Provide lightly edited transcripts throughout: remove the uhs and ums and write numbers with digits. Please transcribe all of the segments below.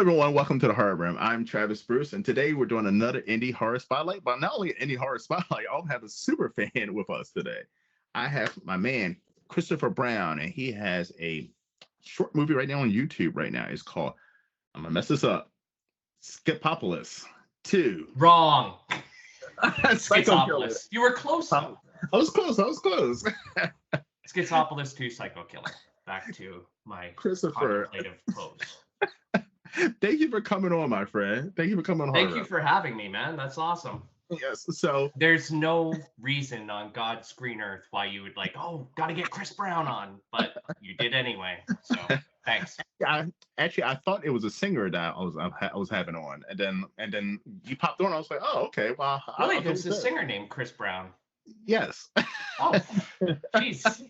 everyone. Welcome to the Horror Room. I'm Travis Bruce, and today we're doing another indie horror spotlight. But not only an indie horror spotlight, I also have a super fan with us today. I have my man Christopher Brown, and he has a short movie right now on YouTube. Right now, it's called I'm gonna mess this up. Schizopolis 2. Wrong. Psycho Killer. Schizopolis. You were close though. I was close. I was close. Schizopolis 2 Psycho Killer. Back to my Christopher. contemplative pose. Thank you for coming on, my friend. Thank you for coming on. Thank you for having me, man. That's awesome. Yes. So there's no reason on God's green earth why you would gotta get Chris Brown on, but you did anyway. So thanks. I thought it was a singer that I was having on, and then you popped on. I was like, oh, okay. Well, really, there's a singer named Chris Brown. Yes. Oh, jeez.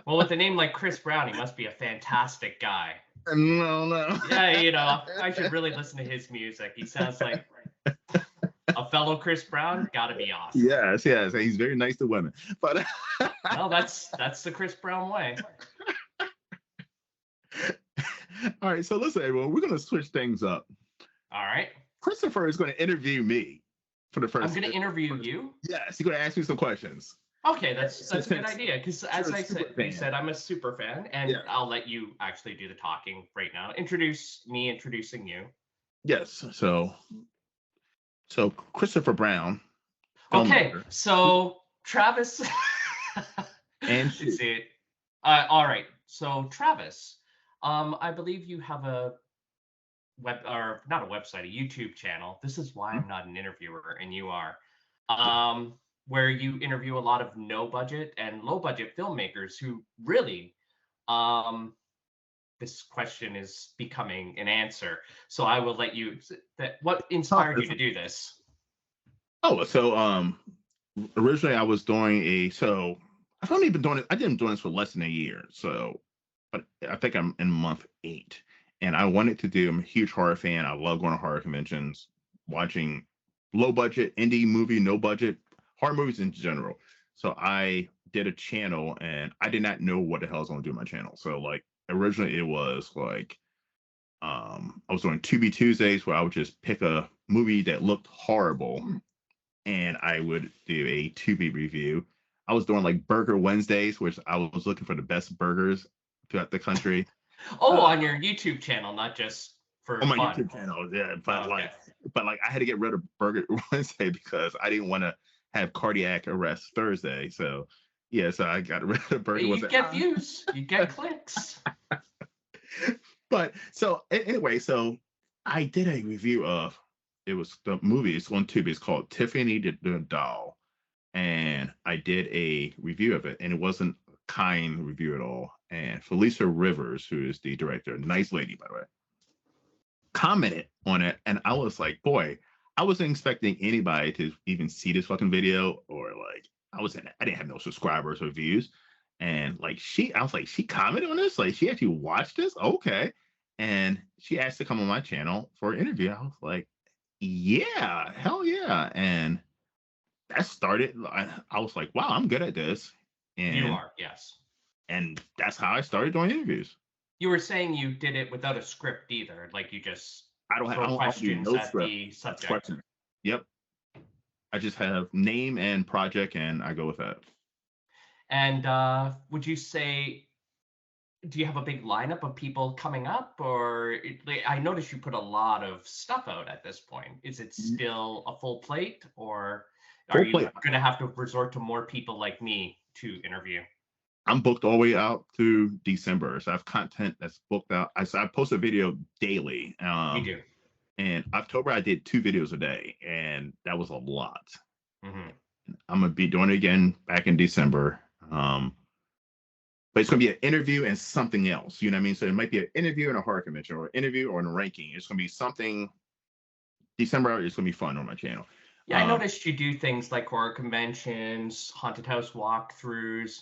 Well, with a name like Chris Brown, he must be a fantastic guy. No. Yeah, I should really listen to his music. He sounds like a fellow Chris Brown. Gotta be awesome. Yes. He's very nice to women. But well, that's the Chris Brown way. All right, so listen, everyone, we're gonna switch things up. All right. Christopher is going to interview me for the first. I'm going to interview you. Yes, he's going to ask me some questions. Okay, that's a good idea because as I said, I'm a super fan, and I'll let you actually do the talking right now. Introducing you. Yes. So Christopher Brown. Okay, so Travis. And see it. All right. So Travis, I believe you have a not a website, a YouTube channel. This is why I'm not an interviewer and you are. Where you interview a lot of no budget and low budget filmmakers who really, this question is becoming an answer. So I will let you, what inspired you to do this? Oh, so originally I was doing I've only been doing it, I've been doing this for less than a year. So, but I think I'm in month 8 and I wanted to do, I'm a huge horror fan. I love going to horror conventions, watching low budget, indie movie, no budget, horror movies in general. So I did a channel and I did not know what the hell I was going to do with my channel. So like originally it was like, I was doing 2B Tuesdays where I would just pick a movie that looked horrible and I would do a 2B review. I was doing like Burger Wednesdays, which I was looking for the best burgers throughout the country. On your YouTube channel, not just for on my fun. YouTube channel, yeah. But like I had to get rid of Burger Wednesday because I didn't want to have cardiac arrest Thursday. So so I got rid of Burger Wednesday. You get views, you get clicks. But so anyway, so I did a review of the movie. It's on Tubi. It's called Tiffany the Doll. And I did a review of it, and it wasn't a kind review at all. And Felicia Rivers, who is the director, nice lady, by the way, commented on it. And I was like, boy, I wasn't expecting anybody to even see this fucking video, or like, I didn't have no subscribers or views. And like, I was like, she commented on this? Like, she actually watched this? Okay. And she asked to come on my channel for an interview. I was like, yeah, hell yeah. And that started, I was like, wow, I'm good at this. And you are, yes. And that's how I started doing interviews. You were saying you did it without a script either, like you just I don't have questions no at script. the subject. Question. Yep. I just have name and project, and I go with that. And would you say, do you have a big lineup of people coming up, or I noticed you put a lot of stuff out at this point. Is it still a full plate, or are you going to have to resort to more people like me to interview? I'm booked all the way out through December. So I have content that's booked out. I post a video daily. You do. In October, I did 2 videos a day, and that was a lot. Mm-hmm. I'm going to be doing it again back in December. But it's going to be an interview and something else. You know what I mean? So it might be an interview in a horror convention, or an interview or a ranking. It's going to be something. December is going to be fun on my channel. Yeah, I noticed you do things like horror conventions, haunted house walkthroughs.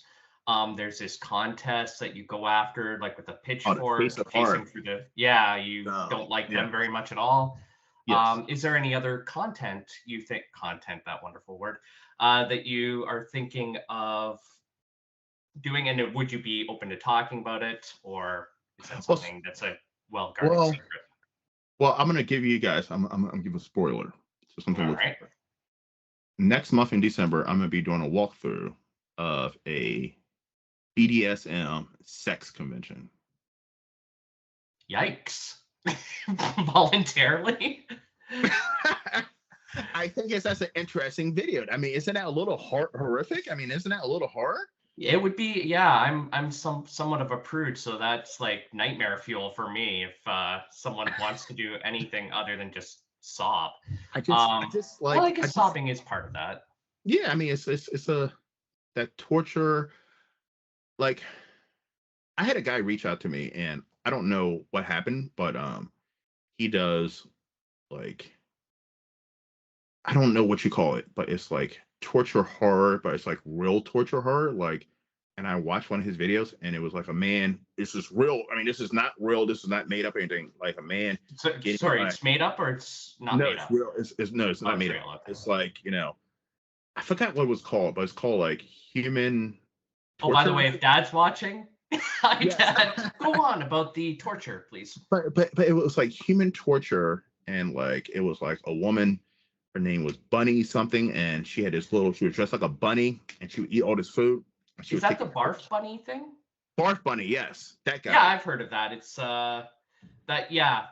There's this contest that you go after, like with a pitchfork, pacing through the. Yeah, you don't like them very much at all. Yes. Is there any other content you think? Content, that wonderful word, that you are thinking of doing, and would you be open to talking about it, or is that something that's a well-guarded secret? Well, I'm gonna give you guys. I'm gonna give a spoiler. So All something to look right. for. Next month in December, I'm gonna be doing a walkthrough of a BDSM sex convention. Yikes. Voluntarily? I think that's an interesting video. I mean, isn't that a little horrific? I mean, isn't that a little horror? It would be, yeah, I'm somewhat of a prude, so that's like nightmare fuel for me if someone wants to do anything other than just sob. I just Well, I like, I guess just, sobbing is part of that. yeah. I mean, it's a that torture. Like, I had a guy reach out to me, and I don't know what happened, but he does like I don't know what you call it, but it's like torture horror, but it's like real torture horror. Like, and I watched one of his videos, and it was like a man. This is real. I mean, this is not real. This is not made up or anything. Like a man So, getting sorry, like, it's made up or it's not no, made it's up? real. It's no, it's Oh, not it's made up. real. Okay. It's like I forgot what it was called, but it's called like human Oh, by the torture. way, if Dad's watching, hi, Yes, Dad. Go on about the torture, please. but it was like human torture, and like it was like a woman. Her name was Bunny something, and she had this little. She was dressed like a bunny, and she would eat all this food. And she Is would that take the the food. barf bunny thing? Barf Bunny, yes, that Yeah, guy. I've heard of that. It's that yeah,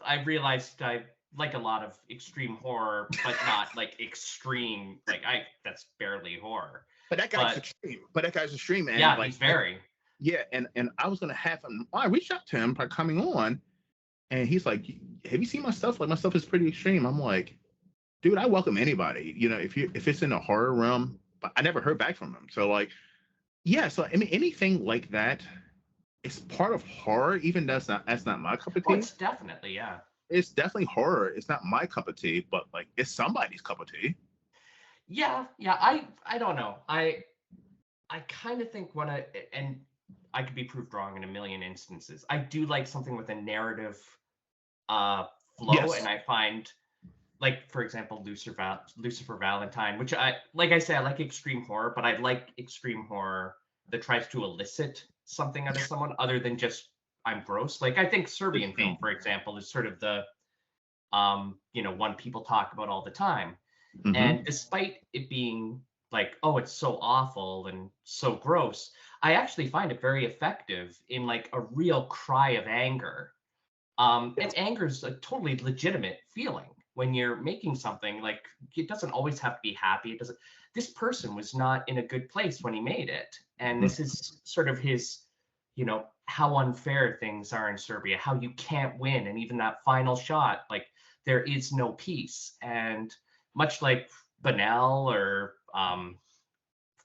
I realized I like a lot of extreme horror, but not like extreme. Like that's barely horror. But that guy's But extreme. But that guy's extreme, and yeah, like, he's very. yeah, and I was gonna have him. I reached out to him by coming on, and he's like, "Have you seen my stuff? Like my stuff is pretty extreme." I'm like, "Dude, I welcome anybody. If it's in the horror realm." But I never heard back from him. So like, yeah. So I mean, anything like that, it's part of horror. Even that's not my cup of Oh, tea. it's definitely yeah. It's definitely horror. It's not my cup of tea, but like it's somebody's cup of tea. Yeah, yeah. I don't know. I kind of think when and I could be proved wrong in a million instances. I do like something with a narrative uh flow, and Yes. I find like for example Lucifer Valentine, which I like I say I like extreme horror, but I like extreme horror that tries to elicit something out of someone other than just I'm gross. Like I think The Serbian film, same. for example, is sort of the one people talk about all the time. Mm-hmm. And despite it being like, oh, it's so awful and so gross, I actually find it very effective in like a real cry of anger. And Yes. anger is a totally legitimate feeling when you're making something. Like it doesn't always have to be happy. It doesn't. This person was not in a good place when he made it, and this is sort of his, how unfair things are in Serbia, how you can't win, and even that final shot, like there is no peace. And much like Banel or of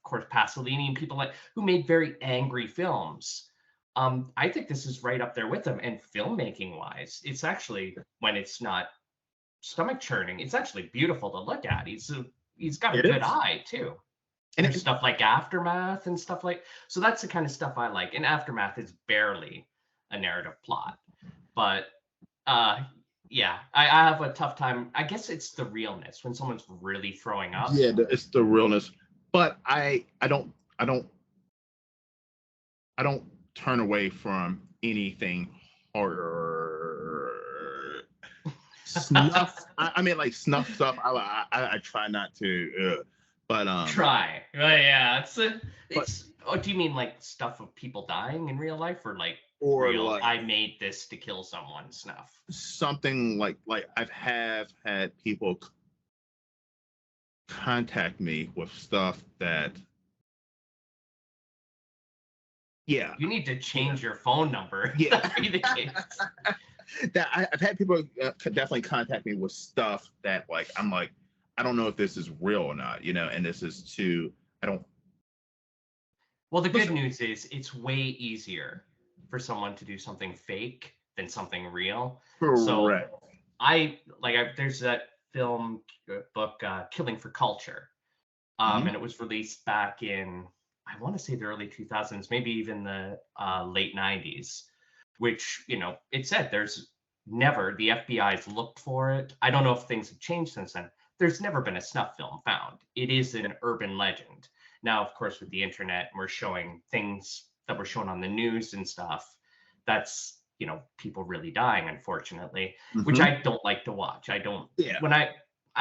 course Pasolini and people like who made very angry films. I think this is right up there with them. And filmmaking wise, it's actually when it's not stomach churning, it's actually beautiful to look at. He's got a It good is. eye too. And There's stuff like Aftermath and stuff like so that's the kind of stuff I like. And Aftermath is barely a narrative plot, but uh yeah, I have a tough time. I guess it's the realness when someone's really throwing up. yeah, it's the realness. But I don't turn away from anything horror. Snuff. I mean, like snuff stuff. I try not to. But Try. Yeah, but it's oh, do you mean like stuff of people dying in real life or like or real like I made this to kill someone stuff? something like I've have had people contact me with stuff that, yeah, You need to yeah, change your phone number if yeah. that be the case. That I've had people definitely contact me with stuff that like I'm like I don't know if this is real or not, and this is too. I don't Well, the good listen. news is it's way easier for someone to do something fake than something real. So Correct. there's that film book Killing for Culture. Hmm. And it was released back in I want to say the early 2000s, maybe even the late 90s, which it said there's never the FBI's looked for it. I don't know if things have changed since then. There's never been a snuff film found. It is an urban legend. Now, of course, with the internet, we're showing things that were shown on the news and stuff. That's people really dying, unfortunately, which Hmm. I don't like to watch. I don't Yeah. when I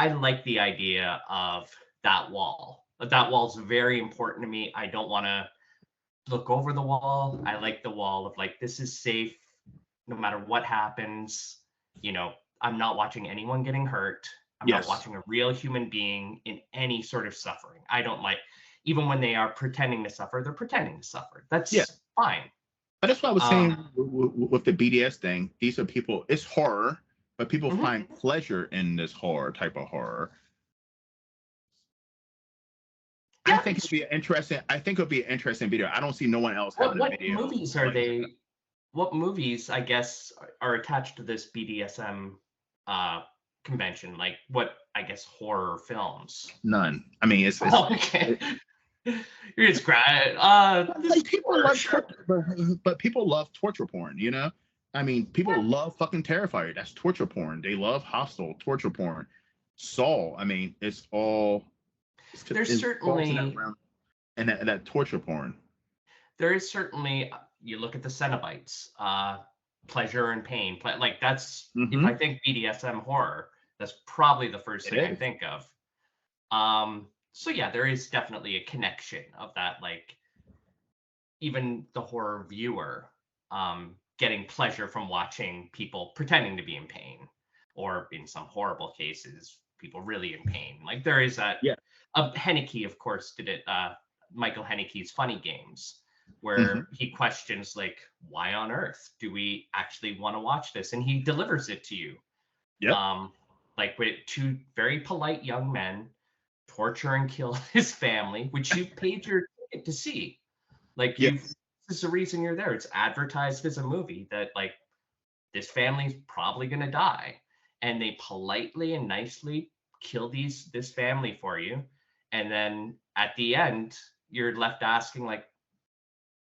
like the idea of that wall. That wall's very important to me. I don't want to look over the wall. I like the wall of like, this is safe no matter what happens. You know, I'm not watching anyone getting hurt. I'm not Yes. watching a real human being in any sort of suffering. I don't like, even when they are pretending to suffer, they're pretending to suffer. Yeah. That's fine. But that's what I was saying Um, with the BDS thing. These are people. It's horror, but people mhm. find pleasure in this horror type of horror. I Yeah, think it'd it's be interesting. I think it'd be an interesting video. I don't see no one else what having a what video movies are like that. they? What movies, I guess, are attached to this BDSM uh, convention? Like what, I guess, horror films? None. I mean, it's Oh, okay. You're just crying. This like people horror, love sure. but people love torture porn. I mean, people Yeah. love fucking Terrifier. That's torture porn. They love Hostel, torture porn. Saw. I mean, There's it falls in that certainly realm and that torture porn. there is certainly you look at the Cenobites, pleasure and pain. Like that's if I Mm-hmm. think BDSM horror, that's probably the first It thing I is. think of. So yeah, there is definitely a connection of that, like even the horror viewer getting pleasure from watching people pretending to be in pain, or in some horrible cases, people really in pain. Like there is that. Yeah. Haneke, of course, did it. Michael Haneke's Funny Games, Mm-hmm. where he questions like, why on earth do we actually want to watch this? And he delivers it to you, Yep. um, like with two very polite young men torture and kill his family, which you paid your ticket to see. Like Yes. this is the reason you're there. It's advertised as a movie that like this family's probably gonna die, and they politely and nicely kill this family for you, and then at the end you're left asking like,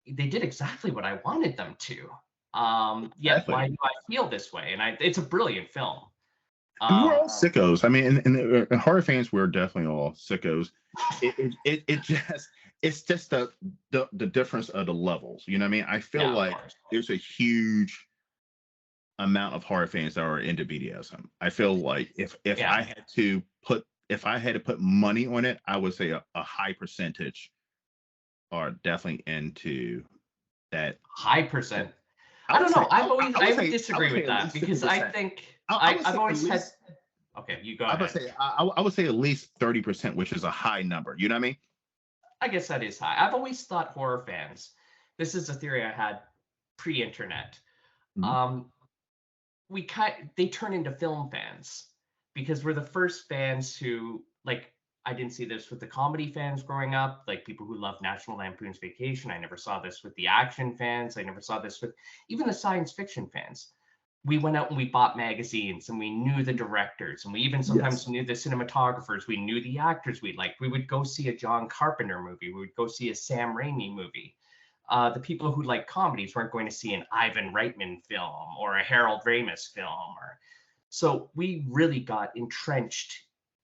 they did exactly what I wanted them to. Yet Exactly. why do I feel this way? And it's a brilliant film. I mean, we're Um, all sickos. I mean, and horror fans, we're definitely all sickos. It just it's just the difference of the levels. You know what I mean? I feel yeah, of like course. there's a huge amount of horror fans that are into BDSM. I feel like Yeah, if I had to put money on it, I would say a high percentage are definitely into that. high percent. I don't know. I would I would disagree say with at that least 50 because I percent. think I would I've say at always had. least Okay, you go I would ahead. say I would say at least 30%, which is a high number. You know what I mean? I guess that is high. I've always thought horror fans. This is a theory I had pre-internet. Mhm. Um, they turn into film fans because we're the first fans who like. I didn't see this with the comedy fans growing up, like people who love National Lampoon's Vacation. I never saw this with the action fans. I never saw this with even the science fiction fans. We went out and we bought magazines and we knew the directors and we even sometimes Yes. knew the cinematographers. We knew the actors we liked. We would go see a John Carpenter movie. We would go see a Sam Raimi movie. The people who like comedies weren't going to see an Ivan Reitman film or a Harold Ramis film. So we really got entrenched.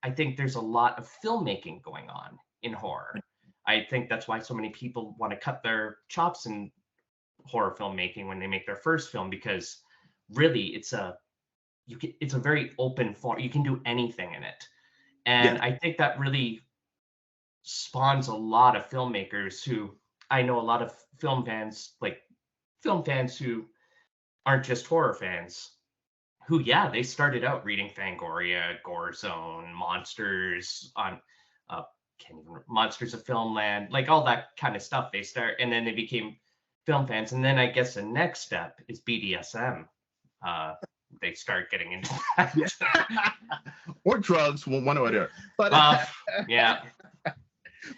I think there's a lot of filmmaking going on in horror. I think that's why so many people want to cut their chops in horror filmmaking when they make their first film, because really it's a very open form. You can do anything in it. Yeah. And I think that really spawns a lot of filmmakers who I know a lot of film fans who aren't just horror fans, who, yeah, they started out reading Fangoria, Gore Zone, Monsters on uh can't even Monsters of Filmland, like all that kind of stuff. They start and then they became film fans. And then I guess the next step is BDSM. Uh they start getting into Yeah. that. Or drugs, one or the other. But uh yeah, you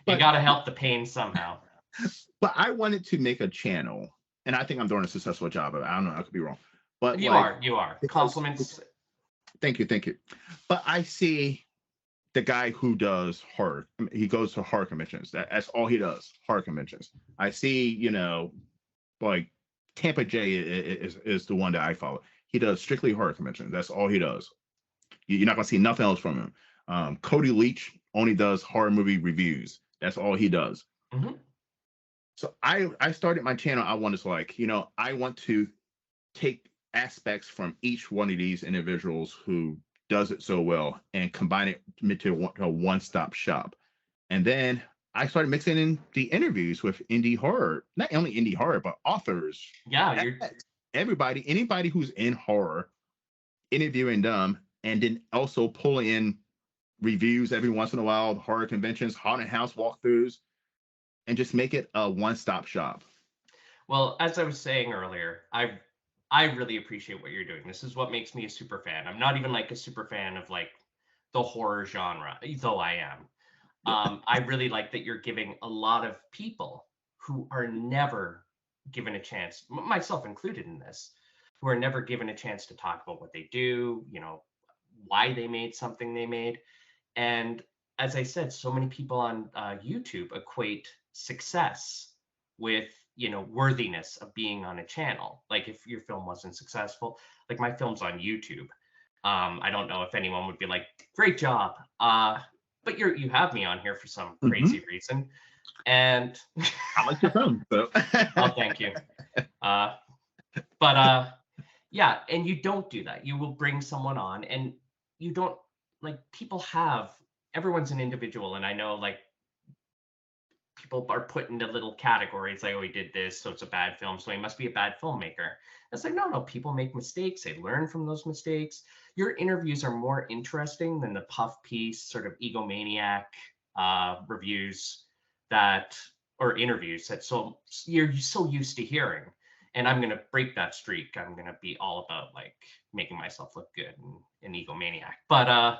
but gotta help the pain somehow. but I wanted to make a channel, and I think I'm doing a successful job of it. I don't know, I could be wrong. But You like are, you are. because Compliments. thank you. But I see the guy who does horror. I mean, he goes to horror conventions. That's all he does, horror conventions. I see, like Tampa J is the one that I follow. He does strictly horror conventions. That's all he does. You're not gonna see nothing else from him. Cody Leach only does horror movie reviews. That's all he does. Mhm. So I started my channel. I wanted to I want to take aspects from each one of these individuals who does it so well and combine it into a one-stop shop. And then I started mixing in the interviews with indie horror, not only indie horror, but authors, Yeah, you're everybody, anybody who's in horror, interviewing them, and then also pulling in reviews every once in a while, horror conventions, haunted house walkthroughs, and just make it a one-stop shop. well, as I was saying earlier, I really appreciate what you're doing. This is what makes me a super fan. I'm not even like a super fan of like the horror genre, though I am. Yeah. I really like that you're giving a lot of people who are never given a chance, myself included in this, who are never given a chance to talk about what they do, why they made something they made. And as I said, so many people on YouTube equate success with, worthiness of being on a channel. Like if your film wasn't successful, like my film's on YouTube. I don't know if anyone would be like, great job. But you have me on here for some Mhm. crazy reason. And I like your film. So. oh, thank you. Uh, but yeah, and you don't do that. You will bring someone on and you don't like people have everyone's an individual. And I know like people are put into little categories like, oh, he did this, so it's a bad film, so he must be a bad filmmaker. It's like, no, no, people make mistakes. They learn from those mistakes. Your interviews are more interesting than the puff piece, sort of egomaniac reviews that, or interviews that so you're so used to hearing. And I'm gonna break that streak. I'm gonna be all about like making myself look good and egomaniac. But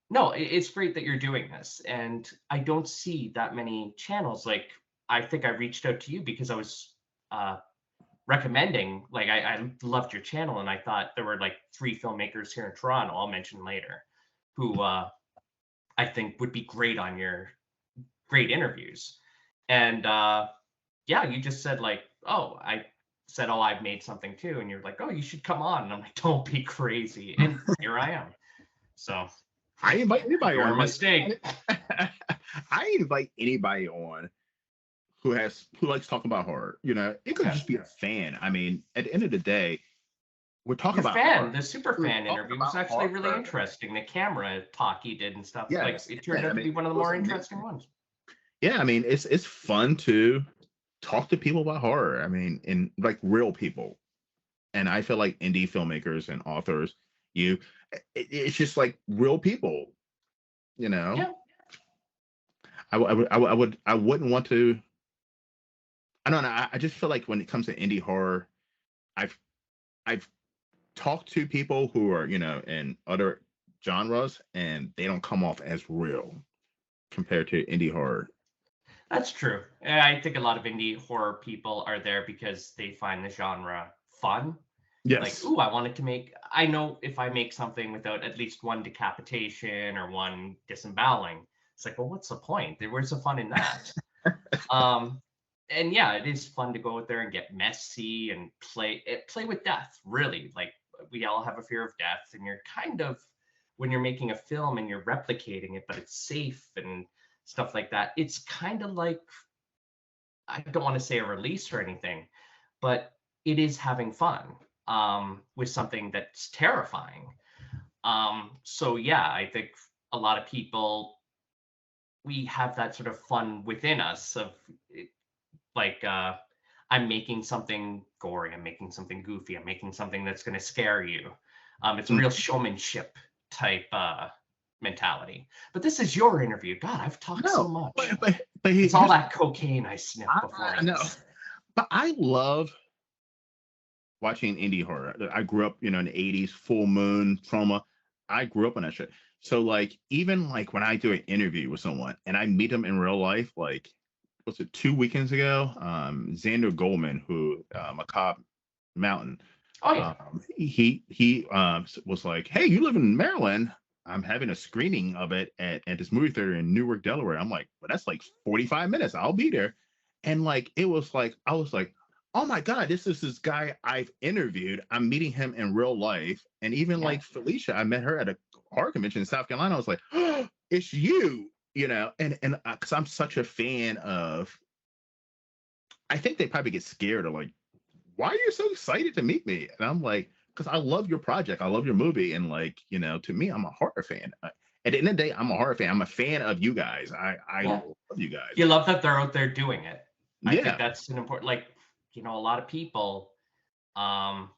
no, it's great that you're doing this. And I don't see that many channels. Like, I think I reached out to you because I was uh, recommending, like, I loved your channel and I thought there were like 3 filmmakers here in Toronto, I'll mention later, who I think would be great on your great interviews. And yeah, you just said, like, oh, I said, oh, I've made something too. And you're like, oh, you should come on. And I'm like, don't be crazy. And here I am. So I invite anybody your on. Like, mistake. I invite anybody on who likes talking about horror. It could Okay. just be a fan. I mean, at the end of the day, we're talking Your about fan, horror. the super We're fan talking interview was about actually really horror. interesting. The camera talk he did and stuff, like Yes, it turned yeah. out I to mean, be one of it the was more interesting amazing. ones. Yeah, I mean, it's fun to talk to people about horror. I mean, and like real people. And I feel like indie filmmakers and authors, it's just like real people. You know, Yeah, I wouldn't want to. I don't know. I just feel like when it comes to indie horror, I've I've talked to people who are in other genres, and they don't come off as real compared to indie horror. that's true. And I think a lot of indie horror people are there because they find the genre fun. Like, Yes. ooh, I wanted to make. I know if I make something without at least one decapitation or one disemboweling, it's like, well, what's the point? Where's the fun in that? Um, and yeah, it is fun to go out there and get messy and play with death. Really, like we all have a fear of death, and you're kind of when you're making a film and you're replicating it, but it's safe and stuff like that. It's kind of like I don't want to say a release or anything, but it is having fun with something that's terrifying. So yeah, I think a lot of people we have that sort of fun within us of like I'm making something gory, I'm making something goofy, I'm making something that's going to scare you. It's a real Mm. showmanship type mentality. But this is your interview. God, I've talked so No, much. but It's all here's that cocaine I sniffed before I know, this. but I love watching indie horror. I grew up, in the '80s, Full Moon, Trauma. I grew up on that shit. So like, even like when I do an interview with someone and I meet them in real life, like was it 2 weekends ago? Xander Goldman, who Macabre Mountain. Oh yeah. He was like, "Hey, you live in Maryland? I'm having a screening of it at this movie theater in Newark, Delaware." I'm like, "Well, that's like 45 minutes. I'll be there." And like, it was like, I was like, "Oh my God, this is this guy I've interviewed. I'm meeting him in real life." And even Yeah. like Felicia, I met her at a horror convention in South Carolina. I was like, "Oh, it's you." And because I'm such a fan of, I think they probably get scared of like why are you so excited to meet me? And I'm like, because I love your project. I love your movie. And like, to me, I'm a horror fan. At the end of the day, I'm a horror fan. I'm a fan of you guys. I Yeah. love you guys. You love that they're out there doing it. I think Yeah. that's an important, like, a lot of people, um,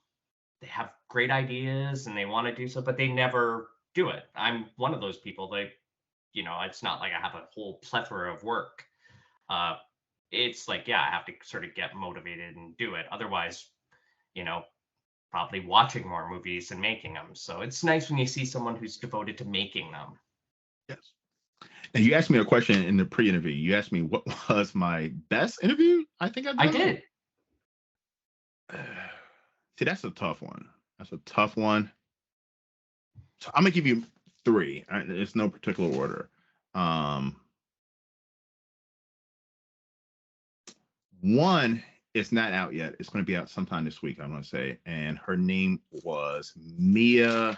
they have great ideas and they want to do so, but they never do it. I'm one of those people. It's not like I have a whole plethora of work. Uh, it's like, yeah, I have to sort of get motivated and do it. Otherwise, you know, probably watching more movies and making them. So it's nice when you see someone who's devoted to making them. Yes. And you asked me a question in the pre-interview. You asked me what was my best interview I think I've I done. did. See, that's a tough one. That's a tough one. So I'm gonna give you three. It's no particular order. One is not out yet. It's going to be out sometime this week, I'm going to say. And her name was Mia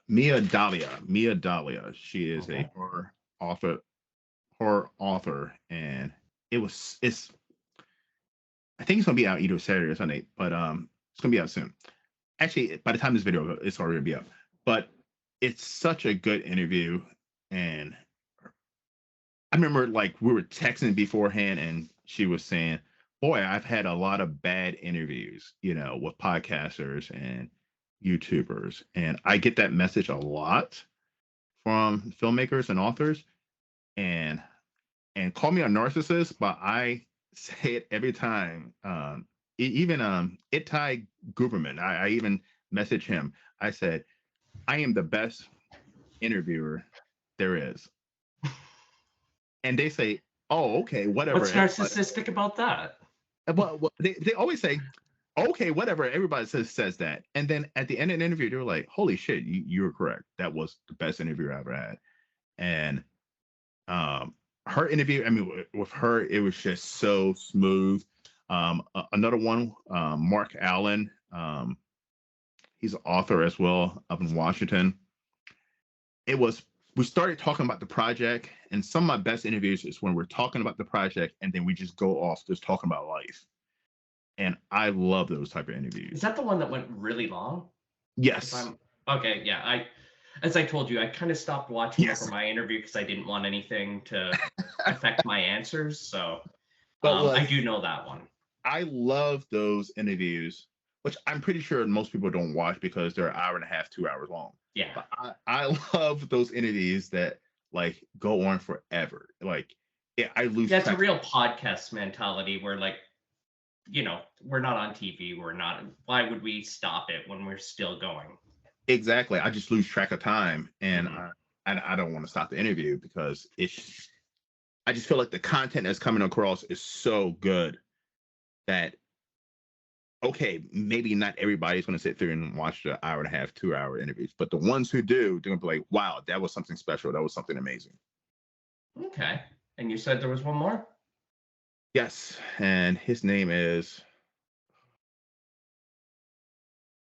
Dahlia. Mia Dahlia. She is Okay. a horror author, and it's I think it's going to be out either Saturday or Sunday, but it's going to be out soon. Actually, by the time this video it's already going to be up. But it's such a good interview, and I remember like we were texting beforehand and she was saying, boy, I've had a lot of bad interviews, with podcasters and YouTubers. And I get that message a lot from filmmakers and authors. And call me a narcissist, but I say it every time. Even Itai Guberman, I even message him. I said, I am the best interviewer there is. And they say, "Oh, okay, whatever." What's narcissistic about that? Well, they always say, "Okay, whatever." Everybody says that, and then at the end of the interview, they're like, "Holy shit, you were correct. That was the best interview I ever had." And her interview, I mean, with her, it was just so smooth. Another one, Mark Allen. He's an author as well up in Washington. We started talking about the project, and some of my best interviews is when we're talking about the project and then we just go off just talking about life. And I love those type of interviews. Is that the one that went really long? Yes. Okay, yeah. As I told you, I kind of stopped watching Yes. for my interview because I didn't want anything to affect my answers. So But I do know that one. I love those interviews, which I'm pretty sure most people don't watch because they're an hour and a half, 2 hours long. Yeah. But I love those interviews that like go on forever. Like, I lose. Yeah, it's a real podcast mentality where, like, we're not on TV. We're not. Why would we stop it when we're still going? Exactly. I just lose track of time, and I don't want to stop the interview because I just feel like the content that's coming across is so good that, okay, maybe not everybody's going to sit through and watch the hour and a half, 2 hour interviews, but the ones who do, they're going to be like, wow, that was something special. That was something amazing. Okay. And you said there was one more? Yes. And his name is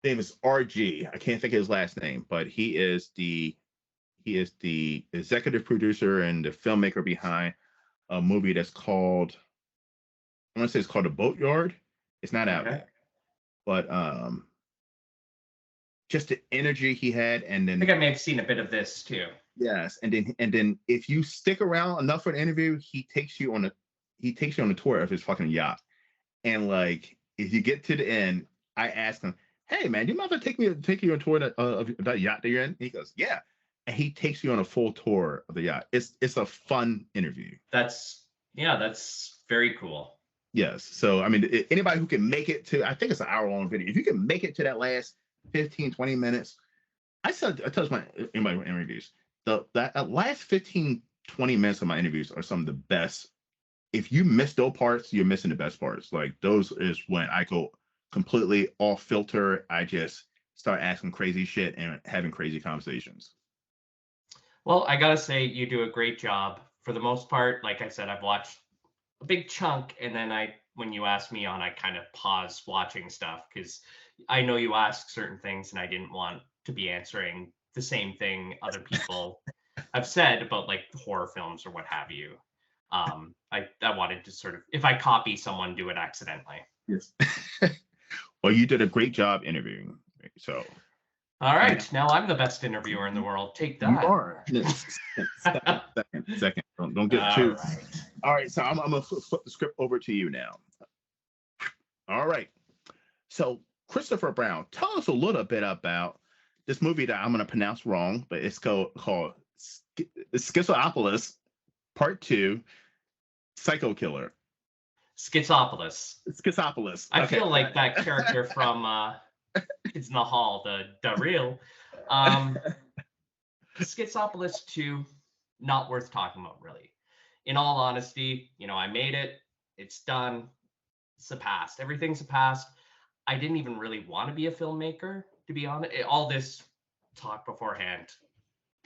RG. I can't think of his last name, but he is the executive producer and the filmmaker behind a movie that's called, I want to say it's called The Boatyard. It's not out yet, but just the energy he had, and then I think I may have seen a bit of this too. Yes, and then if you stick around enough for an interview, he takes you on a tour of his fucking yacht, and like if you get to the end, I asked him, "Hey man, do you mind if I take you on a tour of that yacht that you're in?" He goes, "Yeah," and he takes you on a full tour of the yacht. It's a fun interview. That's very cool. Yes, so I mean, anybody who can make it to, I think it's an hour-long video. If you can make it to that last 15, 20 minutes, I tell my interviews, that last 15, 20 minutes of my interviews are some of the best. If you miss those parts, you're missing the best parts. Like, those is when I go completely off filter. I just start asking crazy shit and having crazy conversations. Well, I gotta say, you do a great job. For the most part, like I said, I've watched a big chunk, and then when you asked me on, I kind of paused watching stuff because I know you ask certain things, and I didn't want to be answering the same thing other people have said about like horror films or what have you. I wanted to sort of, if I copy someone, do it accidentally. Yes. Well, you did a great job interviewing. So All now right, now I'm the best interviewer in the world. Take you that. are. Second. Don't get All too. right. All right. So I'm gonna flip the script over to you now. All right. So Christopher Brown, tell us a little bit about this movie that I'm gonna pronounce wrong, but it's called Schizopolis Part Two, Psycho Killer. Schizopolis. Schizopolis. I Okay. feel like that character from Kids in the Hall, the real. Um, Schizopolis 2, not worth talking about, really. In all honesty, I made it. It's done. It's a past. Everything's a past. I didn't even really want to be a filmmaker, to be honest. All this talk beforehand,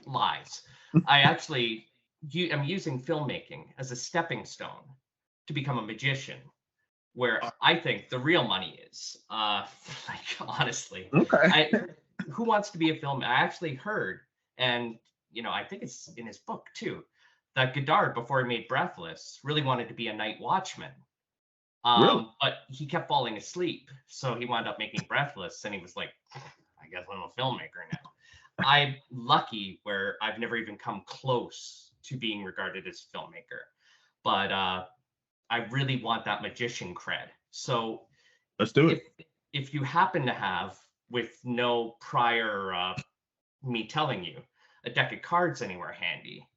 lies. I actually am using filmmaking as a stepping stone to become a magician, where I think the real money is. Like honestly, Okay. who wants to be a film? I actually heard, and I think it's in his book too, that Godard, before he made Breathless, really wanted to be a night watchman. Really? But he kept falling asleep, so he wound up making Breathless, and he was like, I guess I'm a filmmaker now. I'm lucky where I've never even come close to being regarded as a filmmaker, but I really want that magician cred. So Let's do if it. if you happen to have, with no prior me telling you, a deck of cards anywhere handy,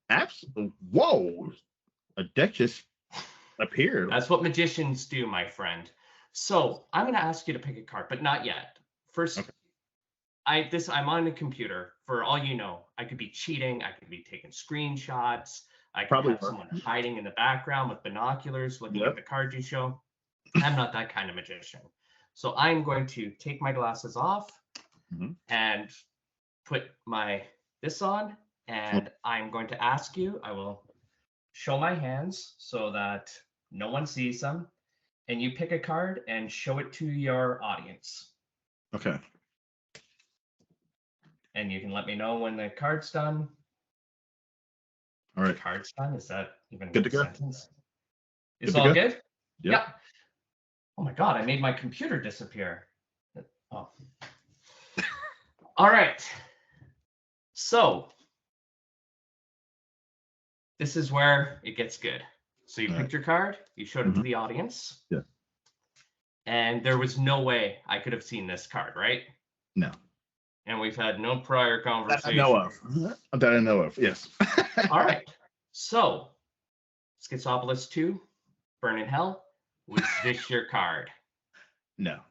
Absolutely. Whoa. A deck just appeared. that's what magicians do, my friend. So I'm going to ask you to pick a card, but not yet. First, Okay. I'm on a computer. For all you know, I could be cheating. I could be taking screenshots. I could Probably have were. someone hiding in the background with binoculars looking at Yep. the cards you show. I'm not that kind of magician. So I'm going to take my glasses off Mhm. and put this on, and I'm going to ask you. I will show my hands so that no one sees them, and you pick a card and show it to your audience. Okay. And you can let me know when the card's done. All right. Card's done? Is that even Good to a go. sentence? Good Is to all go. good? Yep. Yeah. Oh my God, I made my computer disappear. Oh. All right. So this is where it gets good. So you All picked right. your card, you showed it to Mhm. the audience, Yeah. and there was no way I could have seen this card, right? No. And we've had no prior That I conversation. know of. That I know of. Yes. All right. So, Schizopolis 2, Burn in Hell, was this your card? No.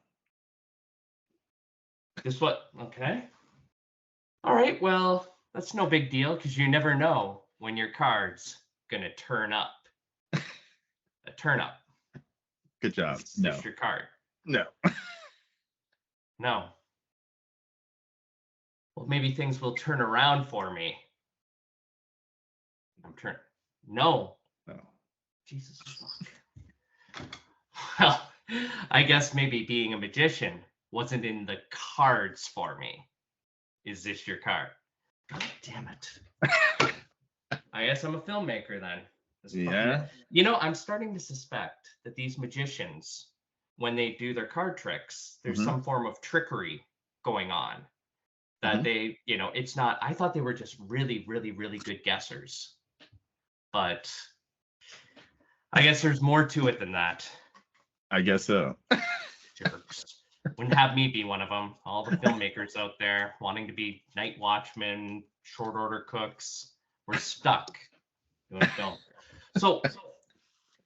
This what? Okay. All right. Well, that's no big deal because you never know when your card's gonna turn up. A turn up. Good job. Is No. this your card? No. No. Well, maybe things will turn around for me. I'm turning. No. No. Jesus fuck. Well, I guess maybe being a magician wasn't in the cards for me. Is this your card? God damn it. I guess I'm a filmmaker then. Yeah. I'm starting to suspect that these magicians, when they do their card tricks, there's Mhm. some form of trickery going on. That Mhm. it's not, I thought they were just really, really, really good guessers. But I guess there's more to it than that. I guess so. Jerks. Wouldn't have me be one of them. All the filmmakers out there wanting to be night watchmen, short order cooks. We're stuck doing film. So,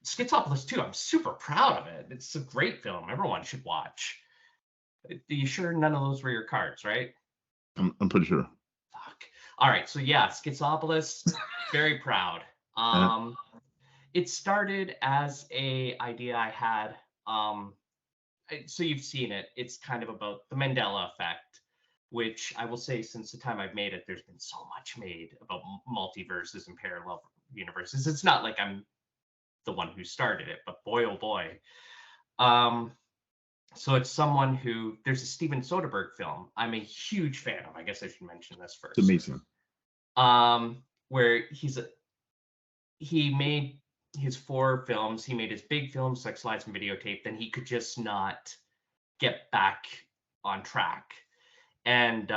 Schizopolis 2, I'm super proud of it. It's a great film. Everyone should watch. Are you sure none of those were your cards, right? I'm pretty sure. Fuck. All right. So, yeah, Schizopolis, very proud. It started as a idea I had. So you've seen it. It's kind of about the Mandela effect, which I will say since the time I've made it, there's been so much made about multiverses and parallel universes. It's not like I'm the one who started it, but boy, oh boy. So it's someone who, there's a Steven Soderbergh film I'm a huge fan of. I guess I should mention this It's first. amazing. Where he made his 4 films. He made his big film, Sex, Lies, and Videotape. Then he could just not get back on track. And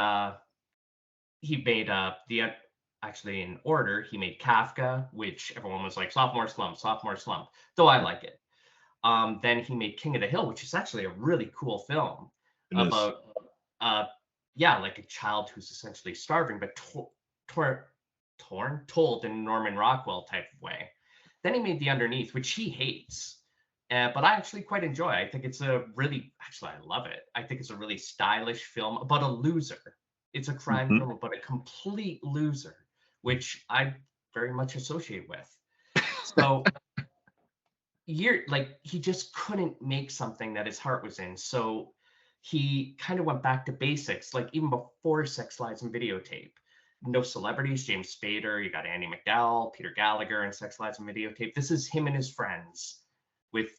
he made actually in order, he made Kafka, which everyone was like, sophomore slump, though I like it. Then he made King of the Hill, which is actually a really cool film It is. about, uh, yeah, like a child who's essentially starving, but told in a Norman Rockwell type of way. Then he made The Underneath, which he hates, but I actually quite enjoy. I think it's a really, actually, I love it. I think it's a really stylish film about a loser. It's a crime Mhm. film about a complete loser, which I very much associate with. So he just couldn't make something that his heart was in. So he kind of went back to basics, like even before Sex, Lies, and Videotape. No celebrities, James Spader, you got Andy McDowell, Peter Gallagher in Sex, Lies, and Videotape. This is him and his friends with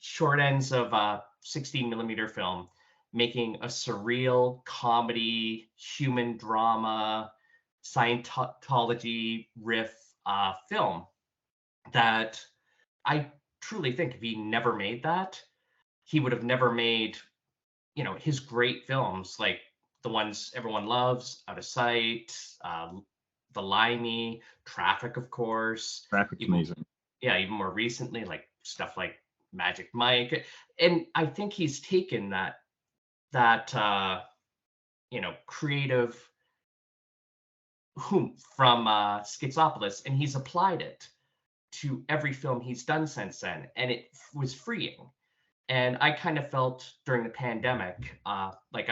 short ends of 16 millimeter film, making a surreal comedy, human drama, Scientology riff film that I truly think if he never made that, he would have never made, his great films like the ones everyone loves, Out of Sight, The Limey, Traffic, of course. Traffic's Even amazing. yeah, even more recently, like stuff like Magic Mike. And I think he's taken that creative from Schizopolis, and he's applied it to every film he's done since then, and it was freeing. And I kind of felt during the pandemic, like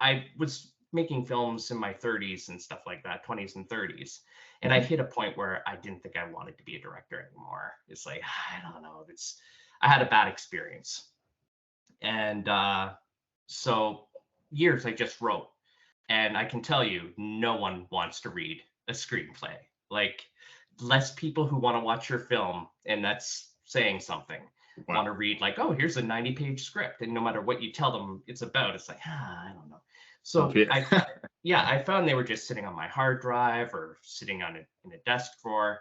I was making films in my 30s and stuff like that, 20s and 30s, and I Mhm. hit a point where I didn't think I wanted to be a director anymore. It's like I don't know, I had a bad experience, and so years I just wrote, and I can tell you, no one wants to read a screenplay. Like less people who want to watch your film, and that's saying something, want to Wow. read like, oh, here's a 90-page script, and no matter what you tell them it's about, it's like, I don't know. Oh, So yeah. yeah, I found they were just sitting on my hard drive or sitting in a desk drawer.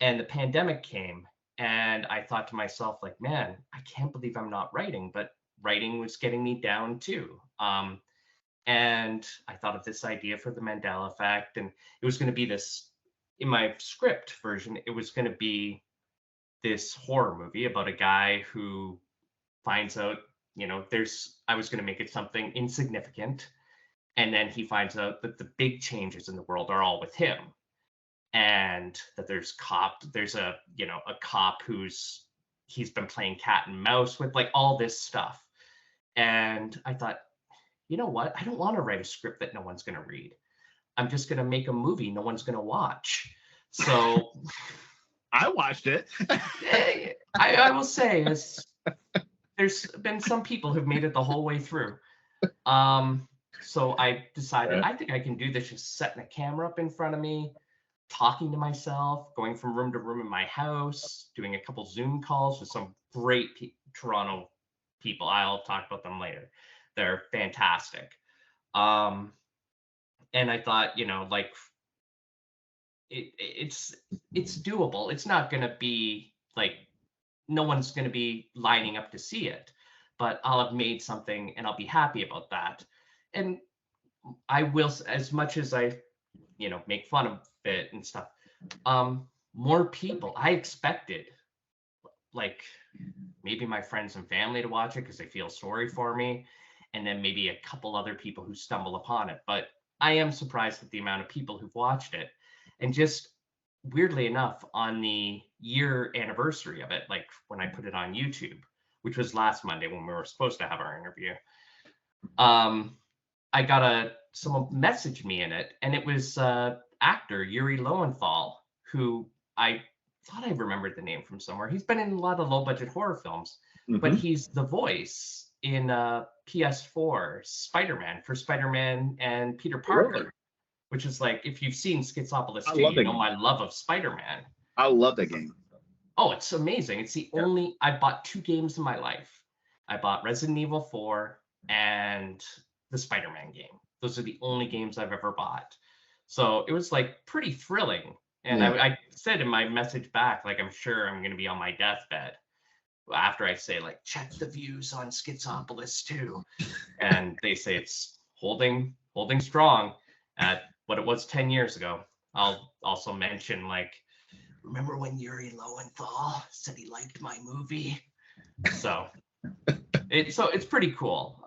And the pandemic came, and I thought to myself, like, man, I can't believe I'm not writing, but writing was getting me down too. And I thought of this idea for the Mandela effect, and it was going to be this in my script version. It was going to be this horror movie about a guy who finds out, I was going to make it something insignificant, and then he finds out that the big changes in the world are all with him, and that there's a cop he's been playing cat and mouse with, like all this stuff. And I thought, you know what? I don't want to write a script that no one's going to read. I'm just going to make a movie no one's going to watch. So I watched it. I will say, there's been some people who've made it the whole way through. So I decided Yeah. I think I can do this just setting a camera up in front of me, talking to myself, going from room to room in my house, doing a couple Zoom calls with some great Toronto people. I'll talk about them later. They're fantastic. Um, and I thought, like it's doable. It's not going to be like no one's going to be lining up to see it, but I'll have made something and I'll be happy about that. And I will, as much as I, make fun of it and stuff. More people. I expected like maybe my friends and family to watch it because they feel sorry for me, and then maybe a couple other people who stumble upon it. But I am surprised at the amount of people who've watched it. And just weirdly enough, on the year anniversary of it, like when I put it on YouTube, which was last Monday when we were supposed to have our interview, um, I got someone messaged me in it, and it was actor Yuri Lowenthal, who I thought I remembered the name from somewhere. He's been in a lot of low budget horror films, but Hmm. he's the voice in PS4 Spider-Man for Spider-Man and Peter Really? Parker, which is like if you've seen Schizopolis I 2, love you that know game. my love of Spider-Man. I love that game. Oh, it's amazing. It's the Yeah. only I bought 2 games in my life. I bought Resident Evil 4 and the Spider-Man game. Those are the only games I've ever bought. So it was like pretty thrilling And Yeah. I said in my message back, like, I'm sure I'm going to be on my deathbed after I say, like, check the views on Schizopolis too. And they say it's holding strong at what it was 10 years ago. I'll also mention, like, remember when Yuri Lowenthal said he liked my movie? So it's pretty cool.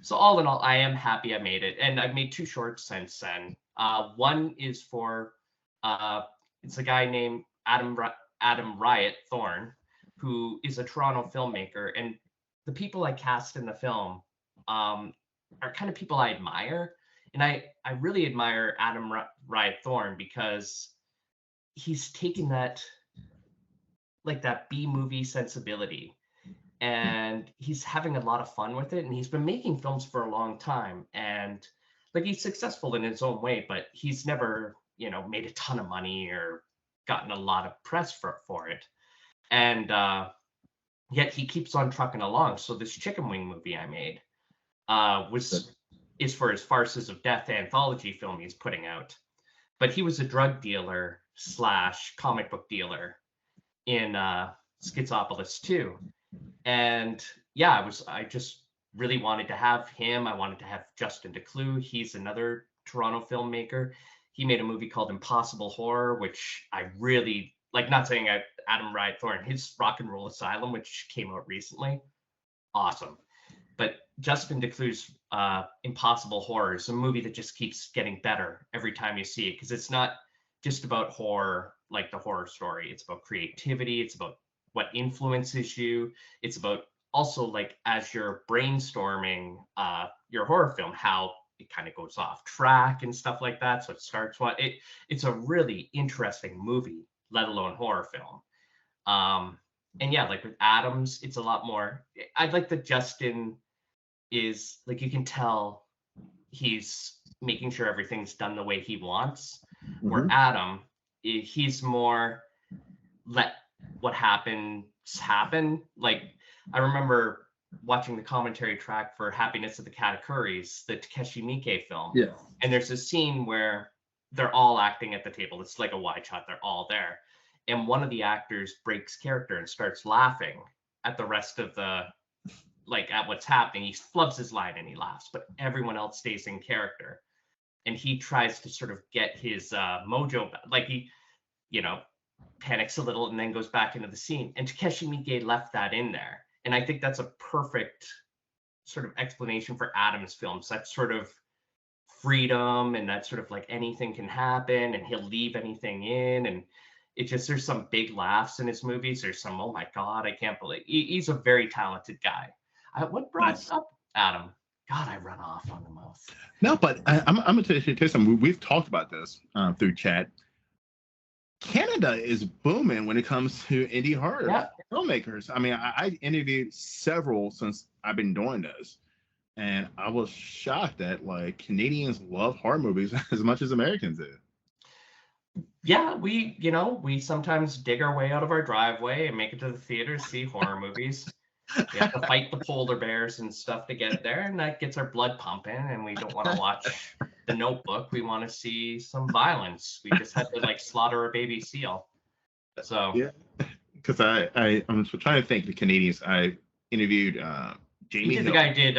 So all in all, I am happy I made it, and I've made two shorts since then. One is for it's a guy named Adam Riot Thorne, who is a Toronto filmmaker, and the people I cast in the film are kind of people I admire, and I really admire Adam Riot Thorne because he's taken that B movie sensibility, and he's having a lot of fun with it, and he's been making films for a long time, and like he's successful in his own way, but he's never made a ton of money or gotten a lot of press for it, and yet he keeps on trucking along. So this chicken wing movie I made is for his Farces of Death anthology film he's putting out, but he was a drug dealer slash comic book dealer in Schizopolis too. And yeah, I just really wanted to have him. I wanted to have Justin Decloux. He's another Toronto filmmaker. He made a movie called Impossible Horror, which I really like. Not saying Adam Riot Thorne, his Rock and Roll Asylum, which came out recently, awesome. But Justin Decloux's Impossible Horror is a movie that just keeps getting better every time you see it, because it's not just about horror like the horror story. It's about creativity. It's about what influences you. It's about also, like, as you're brainstorming your horror film, how it kind of goes off track and stuff like that. So it starts it's a really interesting movie, let alone horror film. And yeah, like with Adams, it's a lot more. I like that Justin is, like, you can tell he's making sure everything's done the way he wants. Where Adam, he's more let what happens happen. Like, I remember watching the commentary track for Happiness of the Katakuris, the Takeshi Miike film. Yeah. And there's a scene where they're all acting at the table. It's like a wide shot. They're all there. And one of the actors breaks character and starts laughing at the rest of at what's happening. He flubs his line and he laughs, but everyone else stays in character. And he tries to sort of get his mojo, like he, panics a little and then goes back into the scene. And Takeshi Miike left that in there. And I think that's a perfect sort of explanation for Adam's films. That sort of freedom, and that sort of like anything can happen and he'll leave anything in. And it just, there's some big laughs in his movies. There's some, oh my God, I can't believe he's a very talented guy. What brought up Adam? God, I run off on the mouth. No, but I'm going to tell you something. We've talked about this through chat. Canada is booming when it comes to indie horror filmmakers. I mean, I interviewed several since I've been doing this, and I was shocked that like Canadians love horror movies as much as Americans do. Yeah, we sometimes dig our way out of our driveway and make it to the theater to see horror movies. We have to fight the polar bears and stuff to get there, and that gets our blood pumping, and we don't want to watch The Notebook. We want to see some violence. We just had to like slaughter a baby seal. So yeah, because I'm trying to think the Canadians. I interviewed Jamie Hill. The guy did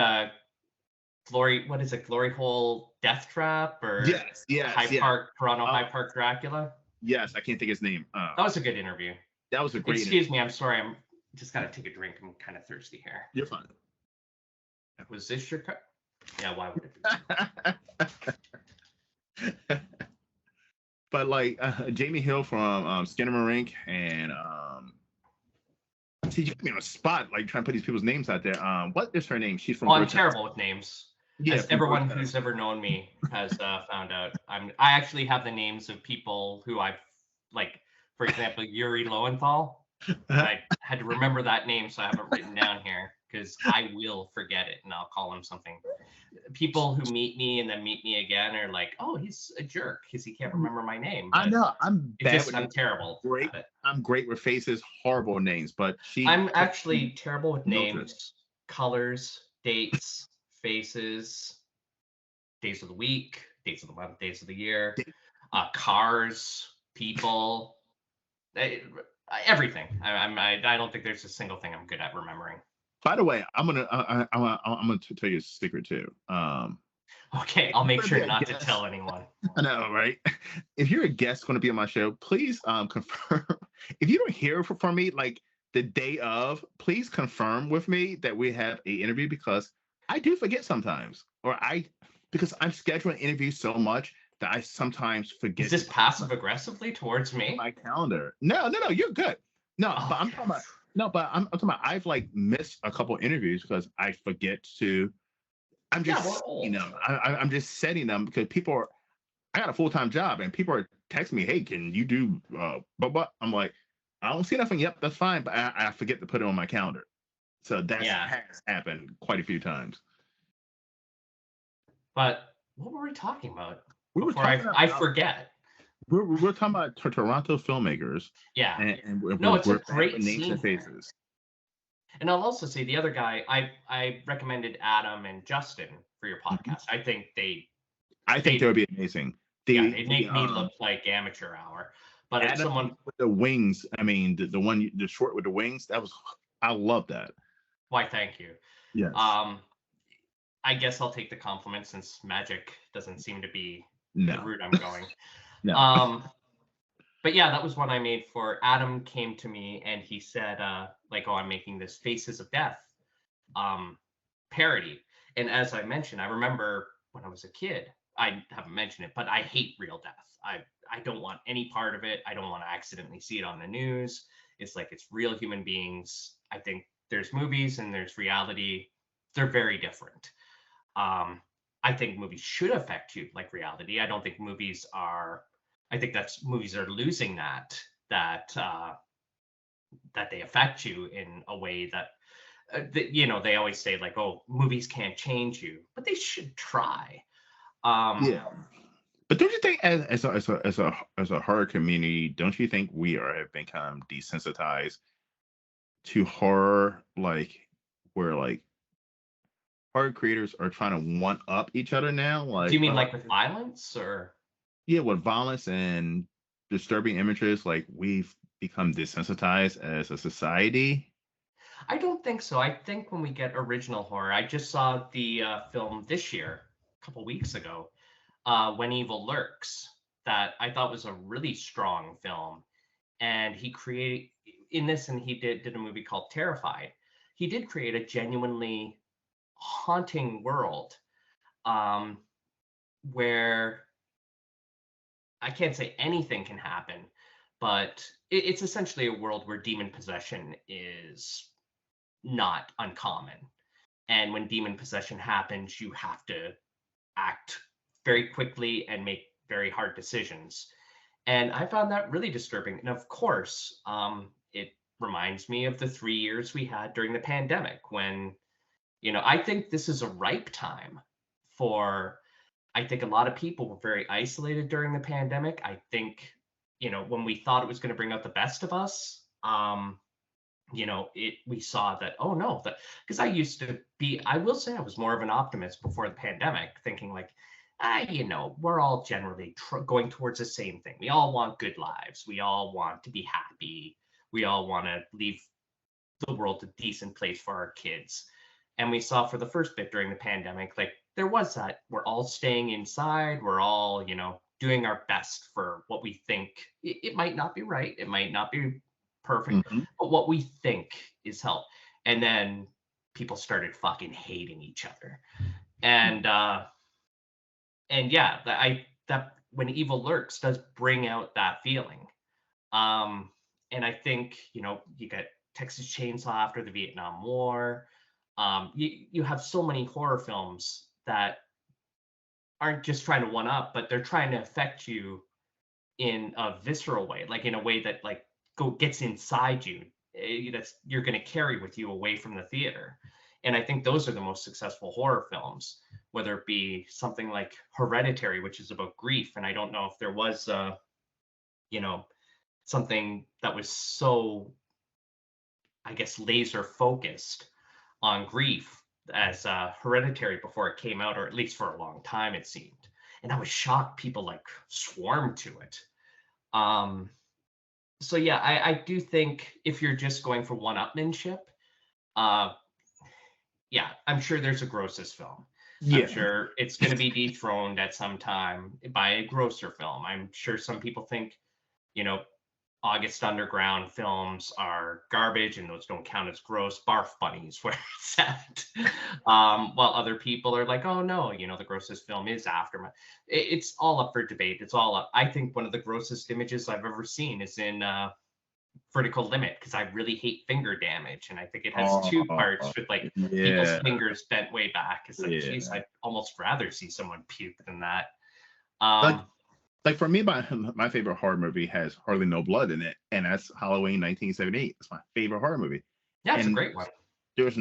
Glory Hole Death Trap, or Toronto High Park Dracula. Yes, I can't think of his name. That was a good interview. That was a great Excuse me, I'm sorry, I'm just gotta take a drink. I'm kind of thirsty here. You're fine. Was this your cup? Yeah, why would it be? But like Jamie Hill from Skinamarink and see, you put me on a spot, like trying to put these people's names out there. What is her name? She's from. I'm terrible with names. Yeah, as everyone who's ever known me has found out. I actually have the names of people who I've, like, for example, Yuri Lowenthal. I had to remember that name, so I have it written down here because I will forget it and I'll call him something. People who meet me and then meet me again are like, "Oh, he's a jerk because he can't remember my name." But I know I'm bad. I'm terrible. Great. I'm great with faces, horrible names, but I'm actually terrible with names, colors, dates, faces, days of the week, days of the month, days of the year, cars. people, eh, everything. I don't think there's a single thing I'm good at remembering. By the way, I'm gonna tell you a secret too. Okay, If I'll you're make gonna sure be a not to guest, tell anyone. I know, right? If you're a guest going to be on my show, please confirm. If you don't hear from me like the day of, please confirm with me that we have a interview because I do forget sometimes, or I because I'm scheduling interviews so much that I sometimes Is forget to this put passive aggressively towards in me? my calendar. No, you're good. No, but I'm Okay. talking about no, but I'm talking about I've like missed a couple interviews because I forget to. I'm Yeah, we're just setting old. them. I'm just setting them because people are. I got a full time job and people are texting me, "Hey, can you do but?" I'm like, I don't see nothing. Yep, that's fine, but I forget to put it on my calendar. So that's Yeah. has happened quite a few times. But what were we talking about We were before talking I about forget? we're talking about Toronto filmmakers, Yeah. and No, it's a we're bad with great names scene and here. faces. And I'll also say the other guy, I recommended Adam and Justin for your Mhm. podcast. I think I think that they would be amazing. yeah, The they the make me look like amateur hour. But it's Adam someone with the wings. I mean, the one the short with the wings. That was I love that. why thank you. Yes. Um I guess I'll take the compliment since magic doesn't seem to be the No. route I'm going. No. Um but yeah, that was one I made for Adam came to me and he said, like, oh, I'm making this Faces of Death um, parody. And as I mentioned, I remember when I was a kid, I haven't mentioned it, but I hate real death. I don't want any part of it. I don't want to accidentally see it on the news. It's like it's real human beings. I think there's movies and there's reality. They're very different. Um, I think movies should affect you like reality. I don't think movies are. I think that's movies are losing that they affect you in a way that they always say like, oh, movies can't change you, but they should try. Um, Yeah. But don't you think, as a horror community, don't you think we are have become desensitized to horror, like where like horror creators are trying to one up each other now? do Like, you mean like with violence or? yeah, with violence and disturbing images, like we've become desensitized as a society. I don't think so. I think when we get original horror, I just saw the film this year, a couple weeks ago, When Evil Lurks, that I thought was a really strong film. And he created in this, and he did a movie called Terrified. He did create a genuinely haunting world um, where I can't say anything can happen, but it's essentially a world where demon possession is not uncommon. And when demon possession happens, you have to act very quickly and make very hard decisions. And I found that really disturbing. And of course, it reminds me of the 3 years we had during the pandemic when, I think this is a ripe time for I think a lot of people were very isolated during the pandemic. I think, when we thought it was going to bring out the best of us, we saw that, oh no, that because I used to be, I will say I was more of an optimist before the pandemic, thinking like, we're all generally going towards the same thing. We all want good lives. We all want to be happy. We all want to leave the world a decent place for our kids. And we saw for the first bit during the pandemic, like there was that we're all staying inside, we're all, doing our best for what we think. It might not be right, it might not be perfect, Mhm. but what we think is help. And then people started fucking hating each other. And yeah, that when evil lurks does bring out that feeling. Um, and I think, you get Texas Chainsaw after the Vietnam War. You have so many horror films that aren't just trying to one up, but they're trying to affect you in a visceral way, like in a way that like gets inside you. That's you're going to carry with you away from the theater. And I think those are the most successful horror films, whether it be something like Hereditary, which is about grief. And I don't know if there was, you know, something that was so, I guess, laser focused on grief as Hereditary before it came out, or at least for a long time, it seemed. And I was shocked people like swarmed to it. Um, so yeah, I do think if you're just going for one-upmanship, uh, yeah, I'm sure there's a grossest film. I'm Yeah. sure it's going to be dethroned at some time by a grosser film. I'm sure some people think, you know, August Underground films are garbage and those don't count as gross. Barf Bunnies, where it's at. While other people are like, oh no, the grossest film is Aftermath. It's all up for debate. It's all up. I think one of the grossest images I've ever seen is in Vertical Limit because I really hate finger damage. And I think it has two Oh, parts with like people's yeah, fingers bent way back. It's like, geez, yeah. I'd almost rather see someone puke than that. Like, Um, like for me, my favorite horror movie has hardly no blood in it, and that's Halloween 1978. It's my favorite horror movie, yeah, it's a and great one. there's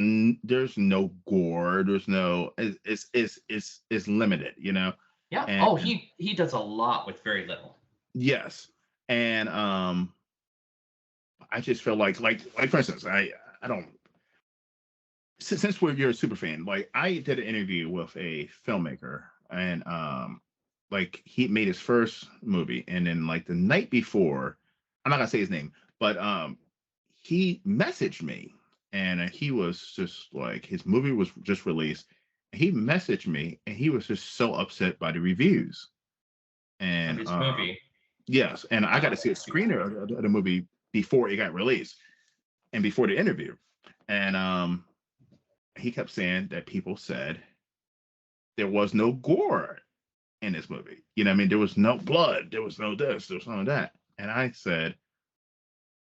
no gore, there's no it's limited, Yeah. and Oh, he does a lot with very little. yes, and I just feel like for instance, I don't since you're a super fan, like I did an interview with a filmmaker, and like he made his first movie, and then like the night before, I'm not gonna say his name, but he messaged me, and he was just like his movie was just released. He messaged me, and he was just so upset by the reviews, Of and his movie. yes, and I got to Oh, see a screener of the movie before it got released and before the interview, and he kept saying that people said there was no gore in this movie. You know what I mean? There was no blood, there was no this, there was none of that. And I said,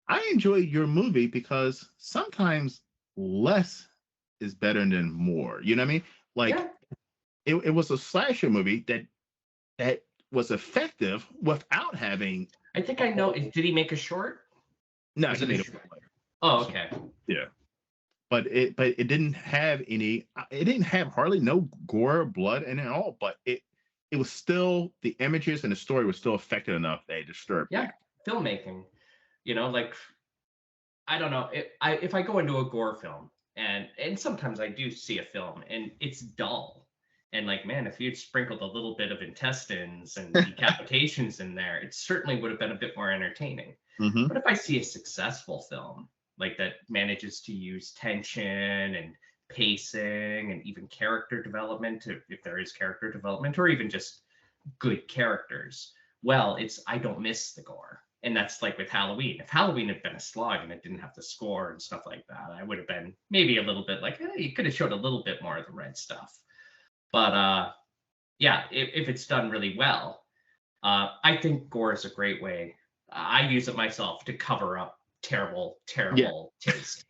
I enjoy your movie because sometimes less is better than more. You know what I mean? Like yeah. it was a slasher movie that was effective without having I think a I know. whole Did he make a short? no, Was he it a made it short? later. Oh, So, okay. yeah. But it didn't have any it didn't have hardly no gore blood in it at all, but it was still the images and the story was still effective enough that it disturbed me. Yeah, filmmaking. Like I don't know. If I go into a gore film and sometimes I do see a film and it's dull. And like, man, if you'd sprinkled a little bit of intestines and decapitations in there, it certainly would have been a bit more entertaining. Hmm. But if I see a successful film like that manages to use tension and pacing and even character development, if there is character development, or even just good characters, well, I don't miss the gore. And that's like with Halloween. If Halloween had been a slog and it didn't have the score and stuff like that, I would have been maybe a little bit like, hey, you could have showed a little bit more of the red stuff. But yeah, if it's done really well, I think gore is a great way. I use it myself to cover up terrible, Yeah. terrible taste.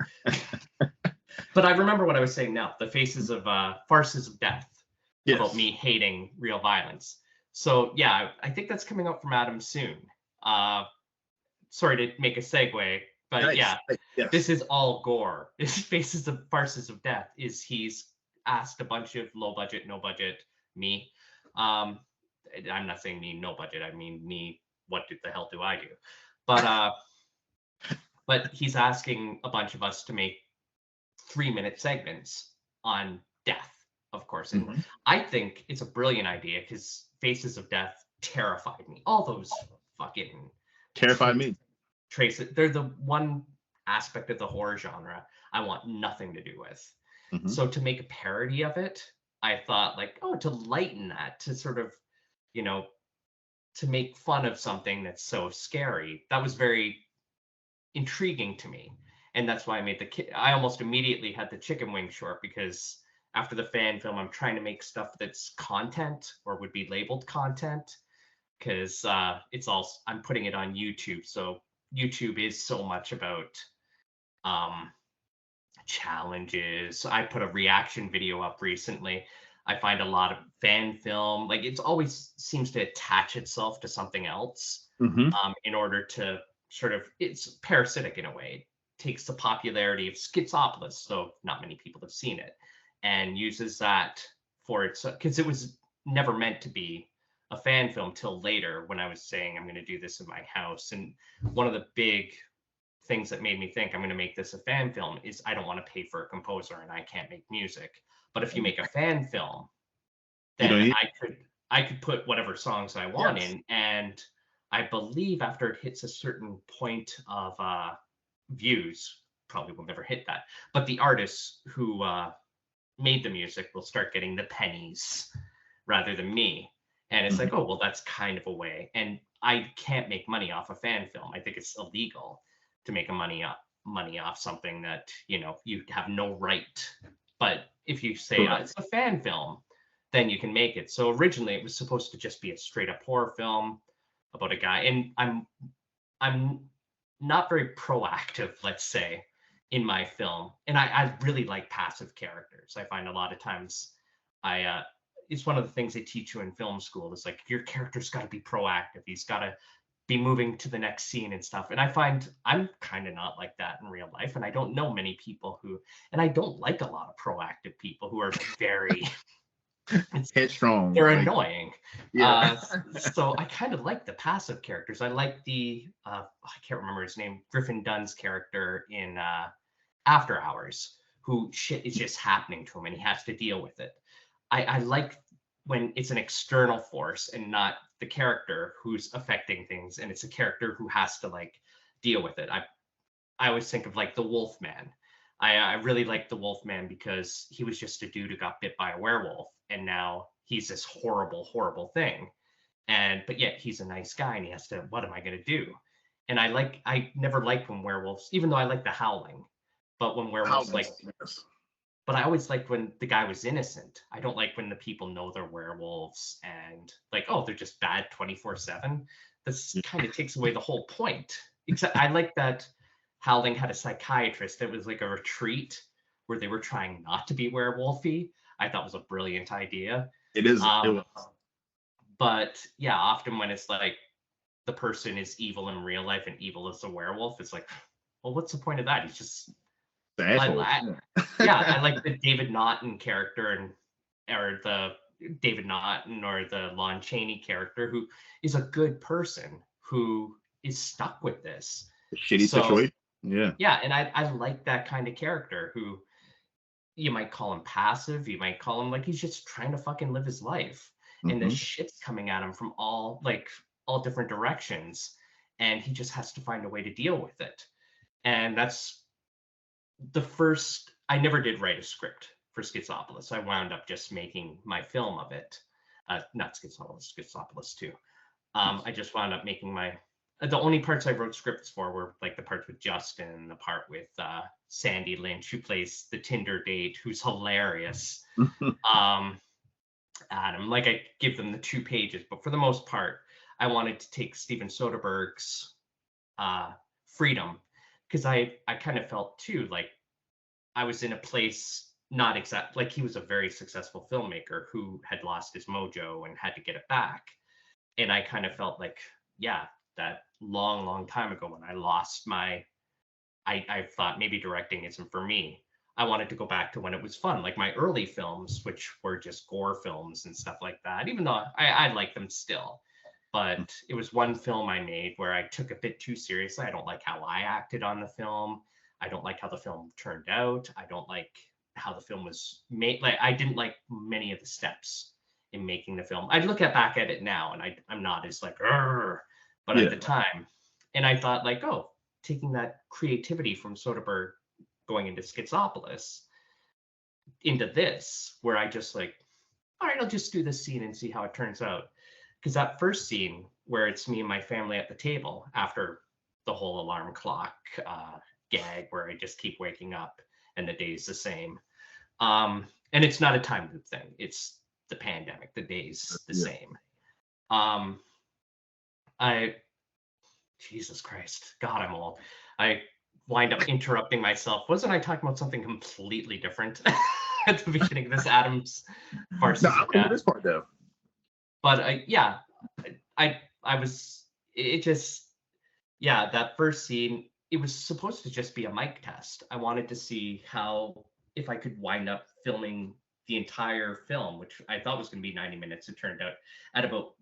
But I remember what I was saying now, the faces of farces of death, about Yes. me hating real violence. So yeah, I think that's coming out from Adam soon. Uh, Sorry to make a segue, but Nice. yeah, Yes. this is all gore. This faces of farces of death is he's asked a bunch of low budget, no budget me. Um, I'm not saying me no budget. I mean me. What the hell do I do? But he's asking a bunch of us to make 3-minute segments on death, of course. And Hmm. I think it's a brilliant idea because Faces of Death terrified me. All those fucking Terrified tra- me. they're the one aspect of the horror genre I want nothing to do with. Hmm. So to make a parody of it, I thought like, oh, to lighten that, to sort of, you know, to make fun of something that's so scary. That was very intriguing to me, and that's why I made I almost immediately had the chicken wing short because after the fan film, I'm trying to make stuff that's content or would be labeled content because it's all I'm putting it on YouTube. So YouTube is so much about um, challenges. I put a reaction video up recently. I find a lot of fan film, like it's always seems to attach itself to something else Hmm. in order to sort of, it's parasitic in a way. It takes the popularity of Schizopolis, so not many people have seen it, and uses that for its, because it was never meant to be a fan film till later when I was saying I'm going to do this in my house. And one of the big things that made me think I'm going to make this a fan film is I don't want to pay for a composer and I can't make music. But if you make a fan film, You don't then need. I could put whatever songs I want Yes. in, and I believe after it hits a certain point of views, probably will never hit that, but the artists who made the music will start getting the pennies rather than me. And it's Mhm. like, oh, well, that's kind of a way. And I can't make money off a fan film. I think it's illegal to make money off something that, you have no right. But if you say Correct. it's a fan film, then you can make it. So originally it was supposed to just be a straight up horror film about a guy. And I'm not very proactive, let's say, in my film. And I really like passive characters. I find a lot of times I it's one of the things they teach you in film school. Is like your character's got to be proactive. He's got to be moving to the next scene and stuff. And I find I'm kind of not like that in real life. And I don't know many people who, and I don't like a lot of proactive people who are very, it's Headstrong, they're like annoying. yeah. So I kind of like the passive characters. I like the I can't remember his name, Griffin Dunn's character in After Hours, who shit is just happening to him and he has to deal with it. I like when it's an external force and not the character who's affecting things, and it's a character who has to like deal with it. I always think of like the Wolfman. I really like the Wolfman because he was just a dude who got bit by a werewolf, and now he's this horrible, horrible thing. And but yet he's a nice guy, and he has to. What am I going to do? And I never liked when werewolves, even though I like the Howling, but when How werewolves like, yes. but I always liked when the guy was innocent. I don't like when the people know they're werewolves and like, oh, they're just bad 24/7. This kind of takes away the whole point. Except I like that Howling had a psychiatrist. It was like a retreat where they were trying not to be werewolfy. I thought was a brilliant idea. It is. It Um, was but yeah, often when it's like the person is evil in real life and evil as a werewolf, it's like, well, what's the point of that? He's just the I, asshole. I yeah, I like the David Naughton character and or the David Naughton or the Lon Chaney character who is a good person who is stuck with this. Shitty So situation. Yeah. yeah, and I like that kind of character who you might call him passive, you might call him like he's just trying to fucking live his life. And the Hmm. shit's coming at him from all different directions. And he just has to find a way to deal with it. And that's the first I never did write a script for Schizopolis. I wound up just making my film of it. Not Schizopolis, Schizopolis too. I just wound up making my the only parts I wrote scripts for were like the parts with Justin, the part with Sandy Lynch, who plays the Tinder date, who's hilarious. Um, Adam, like I give them the 2 pages, but for the most part, I wanted to take Steven Soderbergh's uh, freedom because I kind of felt too like I was in a place not exact like he was a very successful filmmaker who had lost his mojo and had to get it back. And I kind of felt like, yeah, that long, long time ago when I lost my I thought maybe directing isn't for me. I wanted to go back to when it was fun, like my early films, which were just gore films and stuff like that, even though I like them still. But it was one film I made where I took a bit too seriously. I don't like how I acted on the film. I don't like how the film turned out. I don't like how the film was made. Like I didn't like many of the steps in making the film. I look back at it now and I'm not as like, "Arr," but at Yeah. the time, and I thought like, oh, taking that creativity from Soderbergh going into Schizopolis into this, where I just like, all right, I'll just do this scene and see how it turns out. Because that first scene where it's me and my family at the table after the whole alarm clock gag, where I just keep waking up and the day's the same. And it's not a time loop thing. It's the pandemic. The day's the Yeah. same. Um, I Jesus Christ, God, I'm old. I wind up interrupting myself. Wasn't I talking about something completely different at the beginning of this Adam's No, farces I of want to hear death? this part though. But yeah, I was it just yeah, that first scene, it was supposed to just be a mic test. I wanted to see how if I could wind up filming the entire film, which I thought was going to be 90 minutes. It turned out at about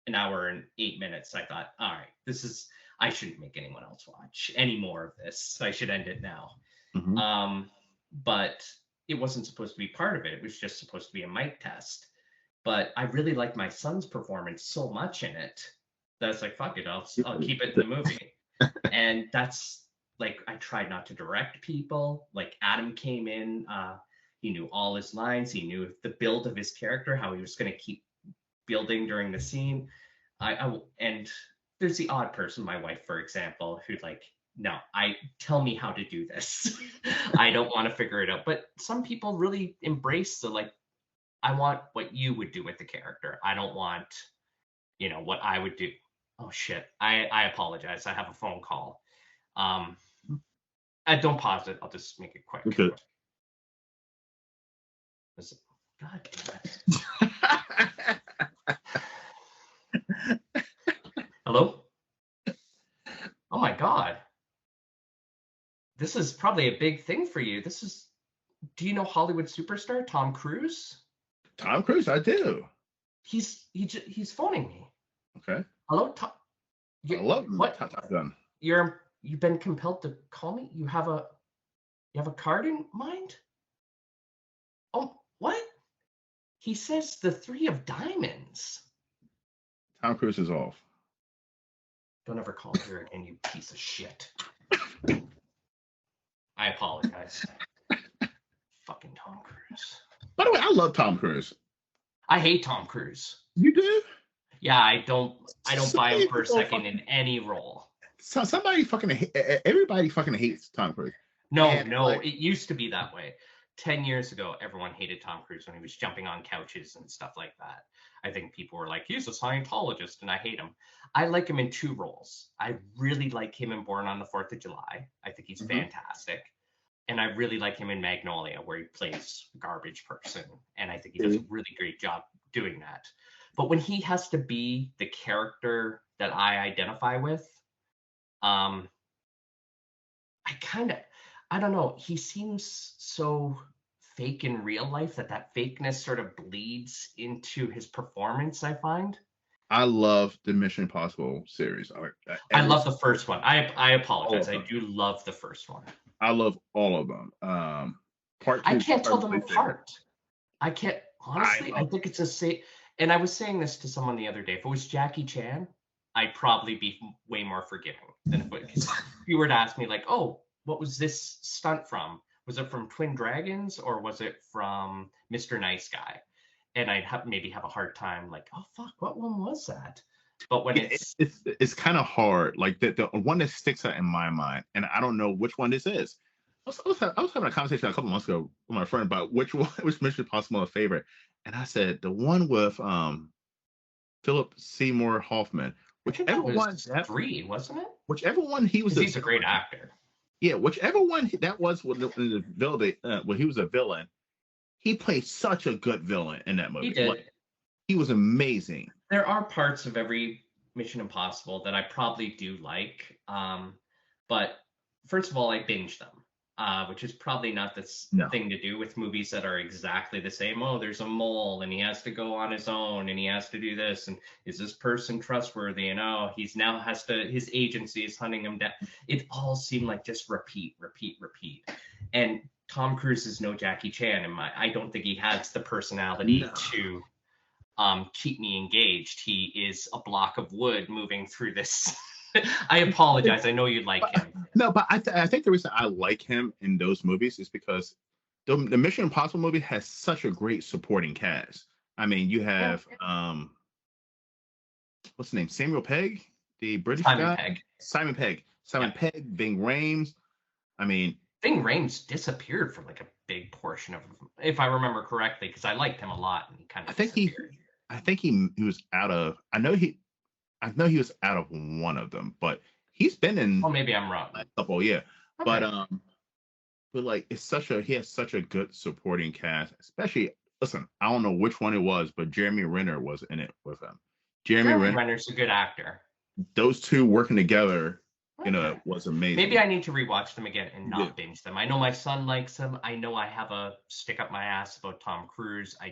an hour and 8 minutes. I thought, all right, this is I shouldn't make anyone else watch any more of this. I should end it now. Hmm. But it wasn't supposed to be part of it. It was just supposed to be a mic test. But I really liked my son's performance so much in it That's like, fuck it, I'll keep it in the movie. And that's like, I tried not to direct people. Like Adam came in, he knew all his lines, he knew the build of his character, how he was going to keep building during the scene. And there's the odd person, my wife, for example, who'd like, no, I tell me how to do this. I don't want to figure it out. But some people really embrace the like, I want what you would do with the character. I don't want, what I would do. Oh shit. I apologize. I have a phone call. I don't pause it. I'll just make it quick. Okay. God damn it. Hello? Oh my God. This is probably a big thing for you. Do you know Hollywood superstar Tom Cruise? Tom Cruise, I do. He's phoning me. Okay. Hello, Tom. I love what? Top Gun. You've been compelled to call me? You have a card in mind? Oh, what? He says the 3 of diamonds. Tom Cruise is off. Don't ever call me here again, you piece of shit. I apologize. Fucking Tom Cruise. By the way, I love Tom Cruise. I hate Tom Cruise. You do? Yeah, I don't buy him for a second in any role. So everybody fucking hates Tom Cruise. No, it used to be that way. 10 years ago, everyone hated Tom Cruise when he was jumping on couches and stuff like that. I think people were like, he's a Scientologist and I hate him. I like him in 2 roles. I really like him in Born on the 4th of July. I think he's fantastic. And I really like him in Magnolia, where he plays a garbage person. And I think he does a really great job doing that. But when he has to be the character that I identify with, I don't know. He seems so fake in real life that fakeness sort of bleeds into his performance, I find. I love the Mission Impossible series. I love the first one. I apologize. I do love the first one. I love all of them. Part 2, I can't tell them apart. I can't, honestly, I think it's and I was saying this to someone the other day. If it was Jackie Chan, I'd probably be way more forgiving than if you were to ask me, like, oh, what was this stunt from? Was it from Twin Dragons or was it from Mr. Nice Guy? And I'd maybe have a hard time, like, oh fuck, what one was that? But when it's kind of hard, like the one that sticks out in my mind, and I don't know which one this is. I was having a conversation a couple months ago with my friend about which Mission Impossible is my favorite, and I said the one with Philip Seymour Hoffman. Whichever one, 3, wasn't it? Whichever one he was. He's a great actor. Yeah, whichever one that was when the villain, when he was a villain, he played such a good villain in that movie. He did. Like, he was amazing. There are parts of every Mission Impossible that I probably do like, but first of all, I binge them, which is probably not the thing to do with movies that are exactly the same. Oh, there's a mole and he has to go on his own and he has to do this, and is this person trustworthy? And oh, his agency is hunting him down. It all seemed like just repeat. And Tom Cruise is no Jackie Chan I don't think he has the personality to keep me engaged. He is a block of wood moving through this. I apologize. I know you like him. No, but I think the reason I like him in those movies is because the Mission Impossible movie has such a great supporting cast. I mean, you have what's his name? Samuel Pegg, the British guy. Simon Pegg. Ving Rhames. I mean, Ving Rhames disappeared for like a big portion of, if I remember correctly, because I liked him a lot, and he kind of disappeared. I think he was out of. I know he was out of one of them, but he's been in. Oh, maybe I'm wrong. A couple, yeah. Okay. But like he has such a good supporting cast. Especially, listen, I don't know which one it was, but Jeremy Renner was in it with him. Jeremy Renner's a good actor. Those two working together, was amazing. Maybe I need to rewatch them again and not binge them. I know my son likes them. I know I have a stick up my ass about Tom Cruise. I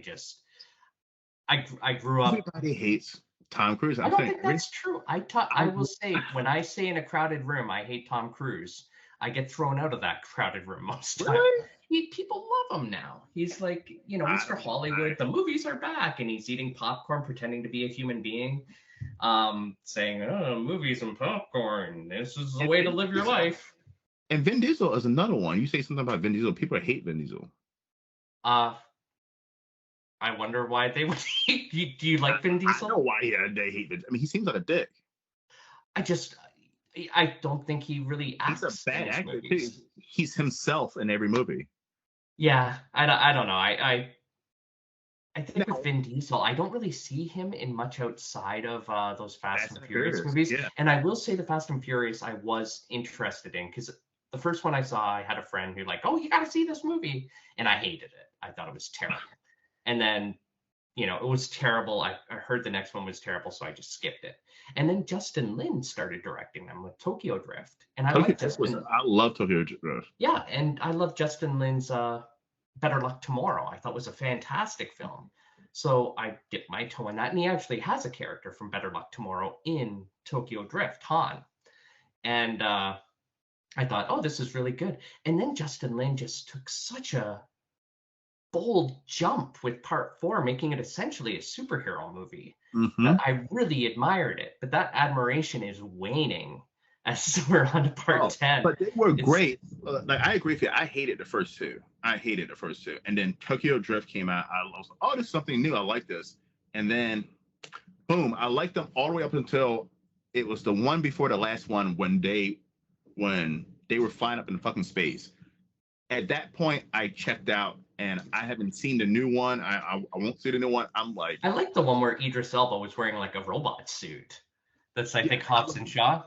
grew up. Everybody hates Tom Cruise. I don't think that's true. I will say, when I say in a crowded room I hate Tom Cruise, I get thrown out of that crowded room most times. Really? People love him now. He's like, Mr. Hollywood. The movies are back, and he's eating popcorn, pretending to be a human being. saying, "Oh, movies and popcorn. This is the And way to Vin live your Diesel. life." And Vin Diesel is another one. You say something about Vin Diesel, people hate Vin Diesel. Uh, I wonder why they would hate you. Do you like Vin I know Diesel? why they hate Vin. I mean, he seems like a dick. I just, I don't think he really He's a acts in bad his actor too. movies. He's himself in every movie. Yeah, I don't know. I think with Now, Vin Diesel, I don't really see him in much outside of those Fast Fast and and Furious Furious. movies. Yeah. And I will say the Fast and Furious I was interested in because the first one I saw, I had a friend who like, oh, you got to see this movie, and I hated it. I thought it was terrible. And then it was terrible. I heard the next one was terrible, so I just skipped it. And then Justin Lin started directing them with Tokyo Drift, and I Tokyo liked Drift was. Justin. I love Tokyo Drift. Yeah, and I love Justin Lin's Better Luck Tomorrow. I thought was a fantastic film. So I dipped my toe in that, and he actually has a character from Better Luck Tomorrow in Tokyo Drift, Han. And I thought, oh, this is really good. And then Justin Lin just took such a bold jump with part four, making it essentially a superhero movie. Mm-hmm. That I really admired it, but that admiration is waning as we're on to part Oh, 10. but they were It's great. Like I agree with you. I hated the first two. I hated the first two. And then Tokyo Drift came out. I was like, oh, this is something new. I like this. And then boom, I liked them all the way up until it was the one before the last one when they were flying up in fucking space. At that point, I checked out, and I haven't seen the new one. I won't see the new one. I'm like, I like the one where Idris Elba was wearing like a robot suit. That's I yeah, think Hobbs and Shaw.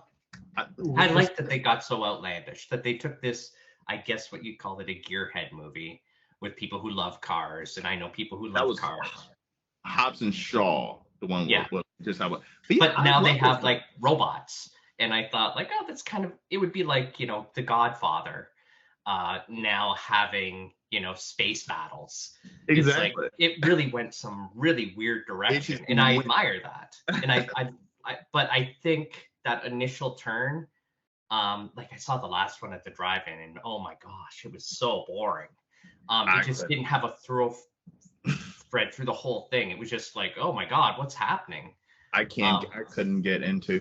I was like that they got so outlandish that they took this, I guess what you'd call it, a gearhead movie with people who love cars, and I know people who that love was cars. Hobbs and Shaw, the one Yeah, with just how. But yeah, but I now they love those have movies. like robots, and I thought like, oh, that's kind of it would be like The Godfather, now having space battles. It's like Exactly. it really went some really weird It just direction, and I went. admire that. And but I think that initial turn, like I saw the last one at the drive-in, and oh my gosh, it was so boring. It I just could. didn't have a thread through the whole thing. It was just like, oh my god, what's happening? I can't. Um, I couldn't get into.